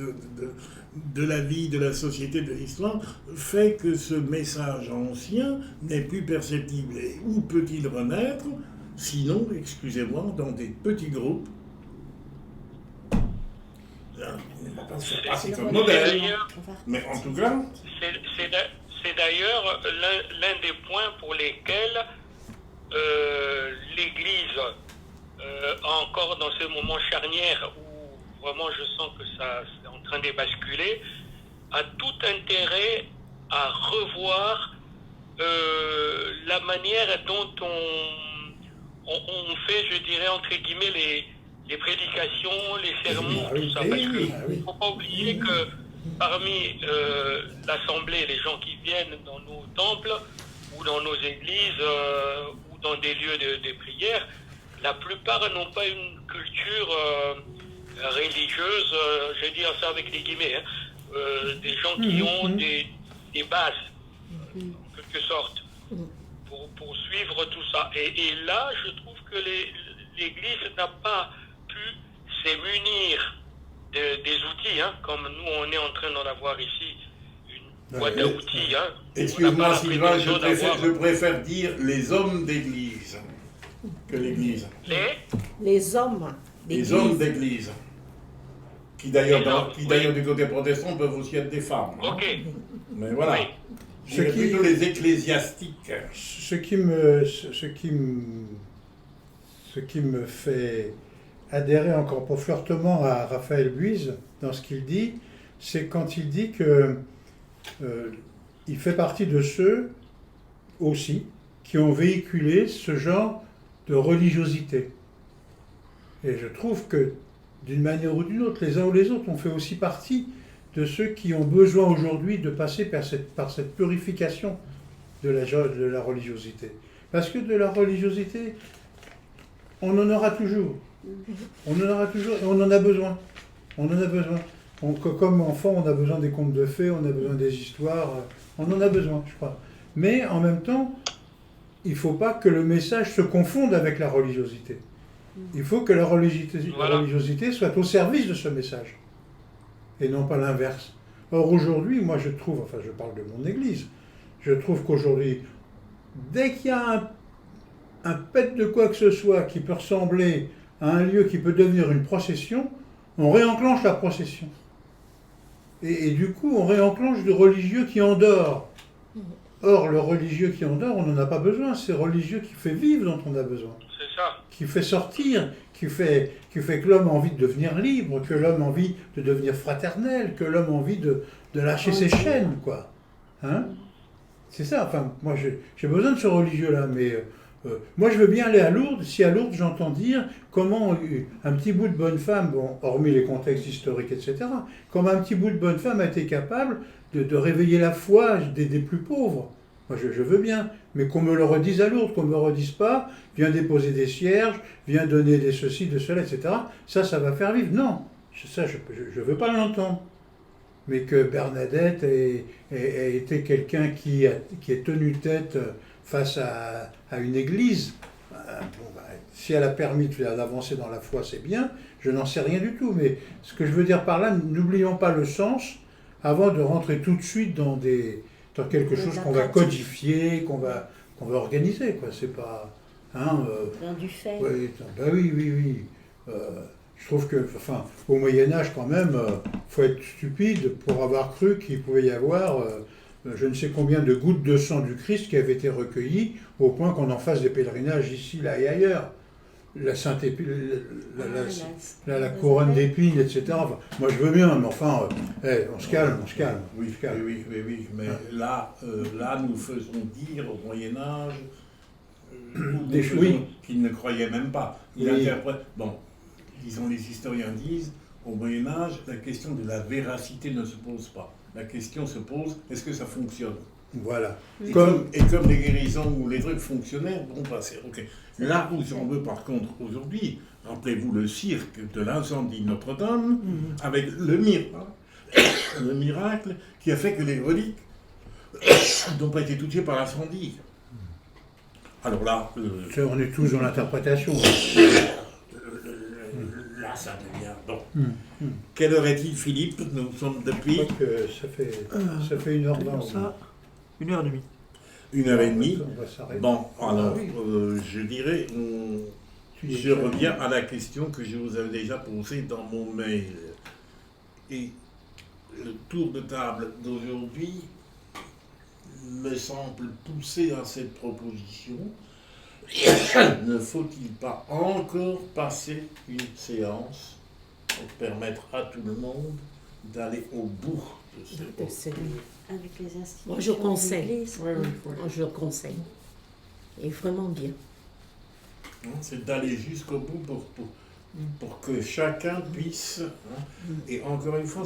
de la vie, de la société, de l'histoire, fait que ce message ancien n'est plus perceptible. Et où peut-il renaître, sinon, excusez-moi, dans des petits groupes On va pas se faire passer Le comme religieux, modèle. D'ailleurs, on va Mais en tout cas, c'est d'ailleurs l'un des points pour lesquels l'Église, encore dans ce moment charnière où vraiment je sens que ça c'est en train de basculer, a tout intérêt à revoir la manière dont on fait, je dirais, entre guillemets, les prédications, les sermons, Ah oui, tout ça. oui, Parce oui, qu'il ah oui. ne faut pas oublier que parmi l'Assemblée, les gens qui viennent dans nos temples ou dans nos églises ou dans des lieux de prière, la plupart n'ont pas une culture religieuse, je vais dire ça avec des guillemets, des gens qui ont des bases, en quelque sorte, pour suivre tout ça. Et là, je trouve que l'Église n'a pas pu se munir des outils, comme nous on est en train d'en avoir ici, une boîte à outils. excuse-moi Sylvain, je préfère dire les hommes d'église que l'église. Les hommes. Les hommes d'église. Qui d'ailleurs du côté protestant peuvent aussi être des femmes. Ok. Mais voilà. Oui. Je dirais plutôt les ecclésiastiques. Ce qui me fait adhérer encore plus fortement à Raphaël Buise dans ce qu'il dit, c'est quand il dit que il fait partie de ceux aussi qui ont véhiculé ce genre de religiosité. Et je trouve que d'une manière ou d'une autre, les uns ou les autres, on fait aussi partie de ceux qui ont besoin aujourd'hui de passer par cette purification de la religiosité. Parce que de la religiosité, on en aura toujours. On en aura toujours et on en a besoin. On en a besoin. Comme enfant, on a besoin des contes de fées, on a besoin des histoires, on en a besoin, je crois. Mais en même temps, il ne faut pas que le message se confonde avec la religiosité. Il faut que la religiosité soit au service de ce message, et non pas l'inverse. Or aujourd'hui, moi je trouve, enfin je parle de mon église, je trouve qu'aujourd'hui, dès qu'il y a un pet de quoi que ce soit qui peut ressembler à un lieu qui peut devenir une procession, on réenclenche la procession. Et du coup, on réenclenche le religieux qui endort. Or, le religieux qui endort, on n'en a pas besoin. C'est le religieux qui fait vivre dont on a besoin. C'est ça. Qui fait sortir, qui fait que l'homme a envie de devenir libre, que l'homme a envie de devenir fraternel, que l'homme a envie de lâcher ses chaînes, quoi. Hein? C'est ça, enfin, moi j'ai besoin de ce religieux-là, mais moi je veux bien aller à Lourdes, si à Lourdes j'entends dire comment un petit bout de bonne femme, bon, hormis les contextes historiques, etc., comment un petit bout de bonne femme a été capable de réveiller la foi des plus pauvres. Moi je veux bien, mais qu'on me le redise à Lourdes, qu'on ne me redise pas, viens déposer des cierges, viens donner des ceci, de cela, etc., ça va faire vivre. Non, ça je ne veux pas l'entendre. Mais que Bernadette ait été quelqu'un qui est tenu tête face à une église, si elle a permis d'avancer dans la foi, c'est bien, je n'en sais rien du tout. Mais ce que je veux dire par là, n'oublions pas le sens avant de rentrer tout de suite dans quelque chose qu'on va codifier, qu'on va organiser, quoi. C'est pas... dans du fait. Oui. Je trouve que, enfin, au Moyen-Âge, quand même, faut être stupide pour avoir cru qu'il pouvait y avoir je ne sais combien de gouttes de sang du Christ qui avaient été recueillies au point qu'on en fasse des pèlerinages ici, là et ailleurs. La sainte épine, la couronne d'épines, etc. Enfin, moi, je veux bien, mais enfin, on se calme. Oui, mais là, nous faisons dire au Moyen-Âge des choses qu'ils ne croyaient même pas. Bon, disons, les historiens disent, au Moyen-Âge, la question de la véracité ne se pose pas. La question se pose, est-ce que ça fonctionne? Voilà. Et comme les guérisons ou les trucs fonctionnaient, bon, bah, c'est ok. Là où j'en veux par contre aujourd'hui, rappelez-vous le cirque de l'incendie de Notre-Dame, avec le miracle qui a fait que les reliques n'ont pas été touchées par l'incendie. Alors là... on est tous dans l'interprétation. Là, ça devient... Bon. Quelle heure est-il, Philippe? Nous sommes depuis... Je crois que ça fait 1h20. Ça, 1h30. 1h30. On va s'arrêter. Bon, alors, je dirais, je reviens à la question que je vous avais déjà posée dans mon mail. Et le tour de table d'aujourd'hui me semble pousser à cette proposition. Ne faut-il pas encore passer une séance pour permettre à tout le monde d'aller au bout de ce Avec les institutions. Moi, je conseille. de l'Église. Oui, oui, oui. Moi, je le conseille. Et vraiment bien. C'est d'aller jusqu'au bout pour que chacun puisse. Et encore une fois,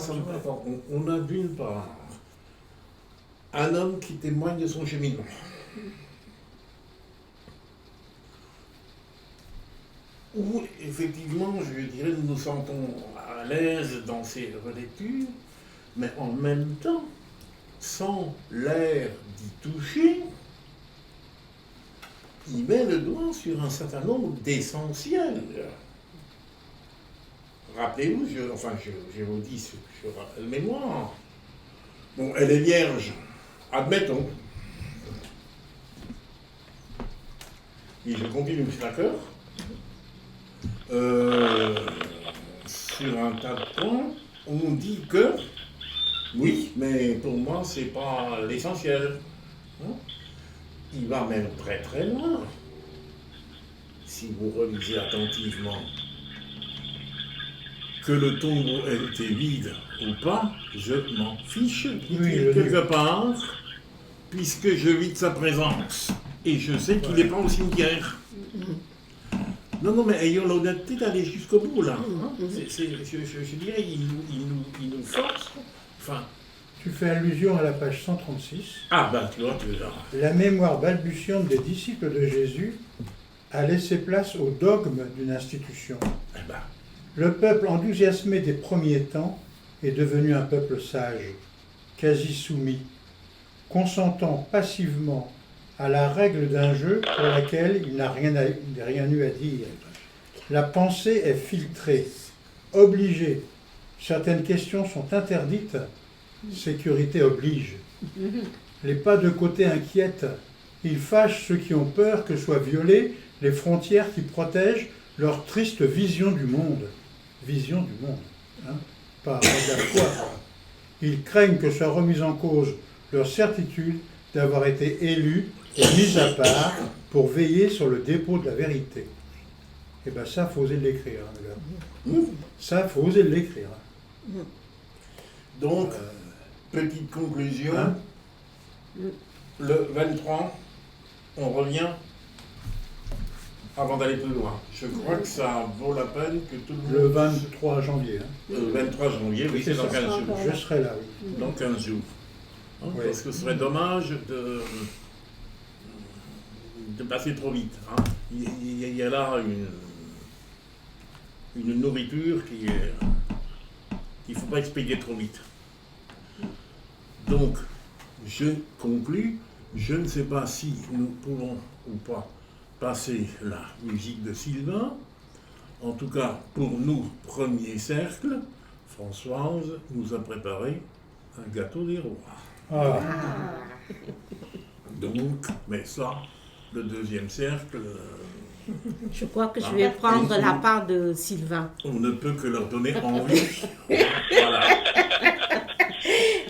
on a d'une part un homme qui témoigne de son cheminement. Où, effectivement, je dirais, nous nous sentons à l'aise dans ces relectures, mais en même temps, sans l'air d'y toucher, il met le doigt sur un certain nombre d'essentiels. Rappelez-vous, je vous dis sur la mémoire. Bon, elle est vierge, admettons. Et je continue, d'accord. Sur un tas de points, on dit que oui, mais pour moi, c'est pas l'essentiel. Il va même très très loin. Si vous relisez attentivement, que le tombeau ait été vide ou pas, je m'en fiche, dit-il quelque part, puisque je vis de sa présence. Et je sais qu'il n'est pas au cimetière. Non, mais ayons l'honnêteté d'aller jusqu'au bout, là. Je dirais, il nous force. Enfin. Tu fais allusion à la page 136. Ah, ben, tu vois, tu es là. La mémoire balbutiante des disciples de Jésus a laissé place au dogme d'une institution. Eh ben. Le peuple enthousiasmé des premiers temps est devenu un peuple sage, quasi soumis, consentant passivement à la règle d'un jeu pour laquelle il n'a rien eu à dire. La pensée est filtrée, obligée. Certaines questions sont interdites. Sécurité oblige. Les pas de côté inquiètent. Ils fâchent ceux qui ont peur que soient violées les frontières qui protègent leur triste vision du monde. Vision du monde, pas de la foi. Ils craignent que soit remise en cause leur certitude d'avoir été élus et mis à part pour veiller sur le dépôt de la vérité. Eh bien ça, il faut oser l'écrire, les gars. Ça, il faut oser l'écrire. Donc, petite conclusion, le 23, on revient avant d'aller plus loin. Je crois que ça vaut la peine que tout le monde... Le 23 janvier. Le 23 janvier, oui, c'est dans 15 jours. Je serai là, oui. Dans 15 jours. Oui. Parce que ce serait dommage de passer trop vite. Il y a là une nourriture qu'il ne faut pas expédier trop vite. Donc, je conclus, je ne sais pas si nous pouvons ou pas passer la musique de Sylvain. En tout cas, pour nous, premier cercle, Françoise nous a préparé un gâteau des rois. Donc, mais ça, le deuxième cercle... Je crois que je vais prendre la part de Sylvain. On ne peut que leur donner envie. Voilà.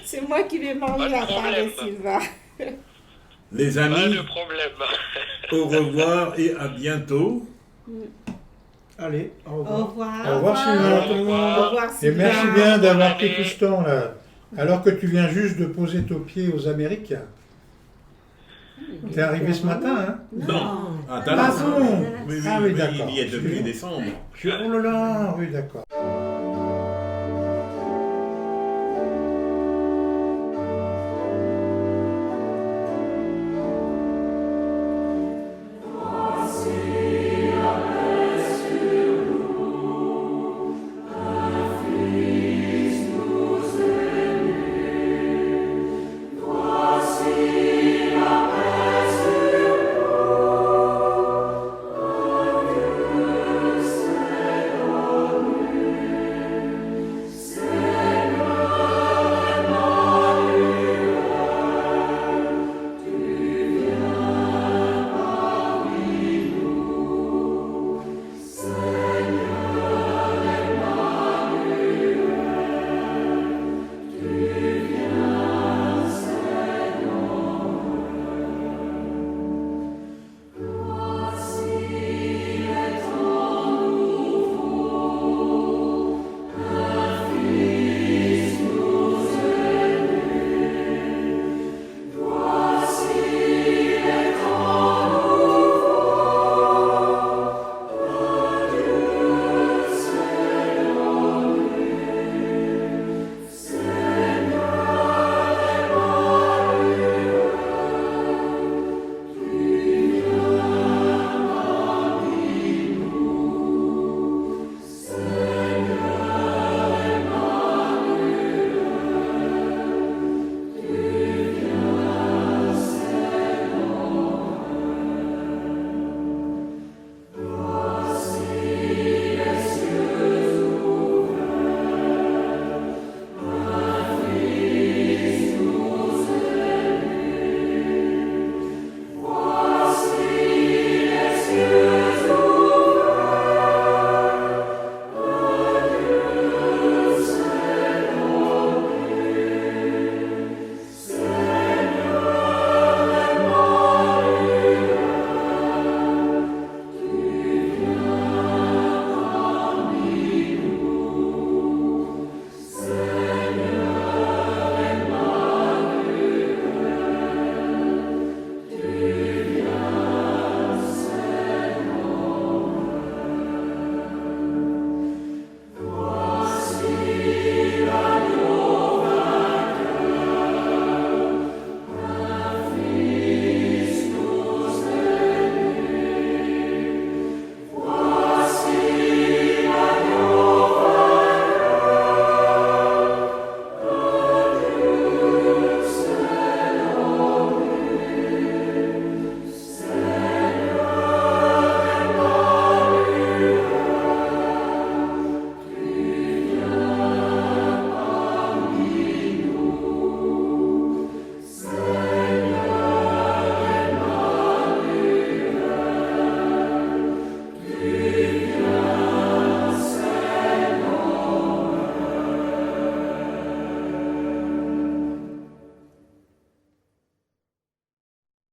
C'est moi qui vais manger la part de Sylvain. Les amis, Pas de problème. au revoir et à bientôt. Allez, au revoir. Au revoir. Au revoir, Sylvain. Au revoir. Au revoir, Et Sylvain. merci bien d'avoir Bonne pris année. tout ce temps là, alors que tu viens juste de poser ton pied aux Amériques. T'es arrivé ce matin, hein? Non. À Ah Dallas. bon? Oui, Ah oui, oui, d'accord. il y est depuis décembre. Oh là là, oui, d'accord.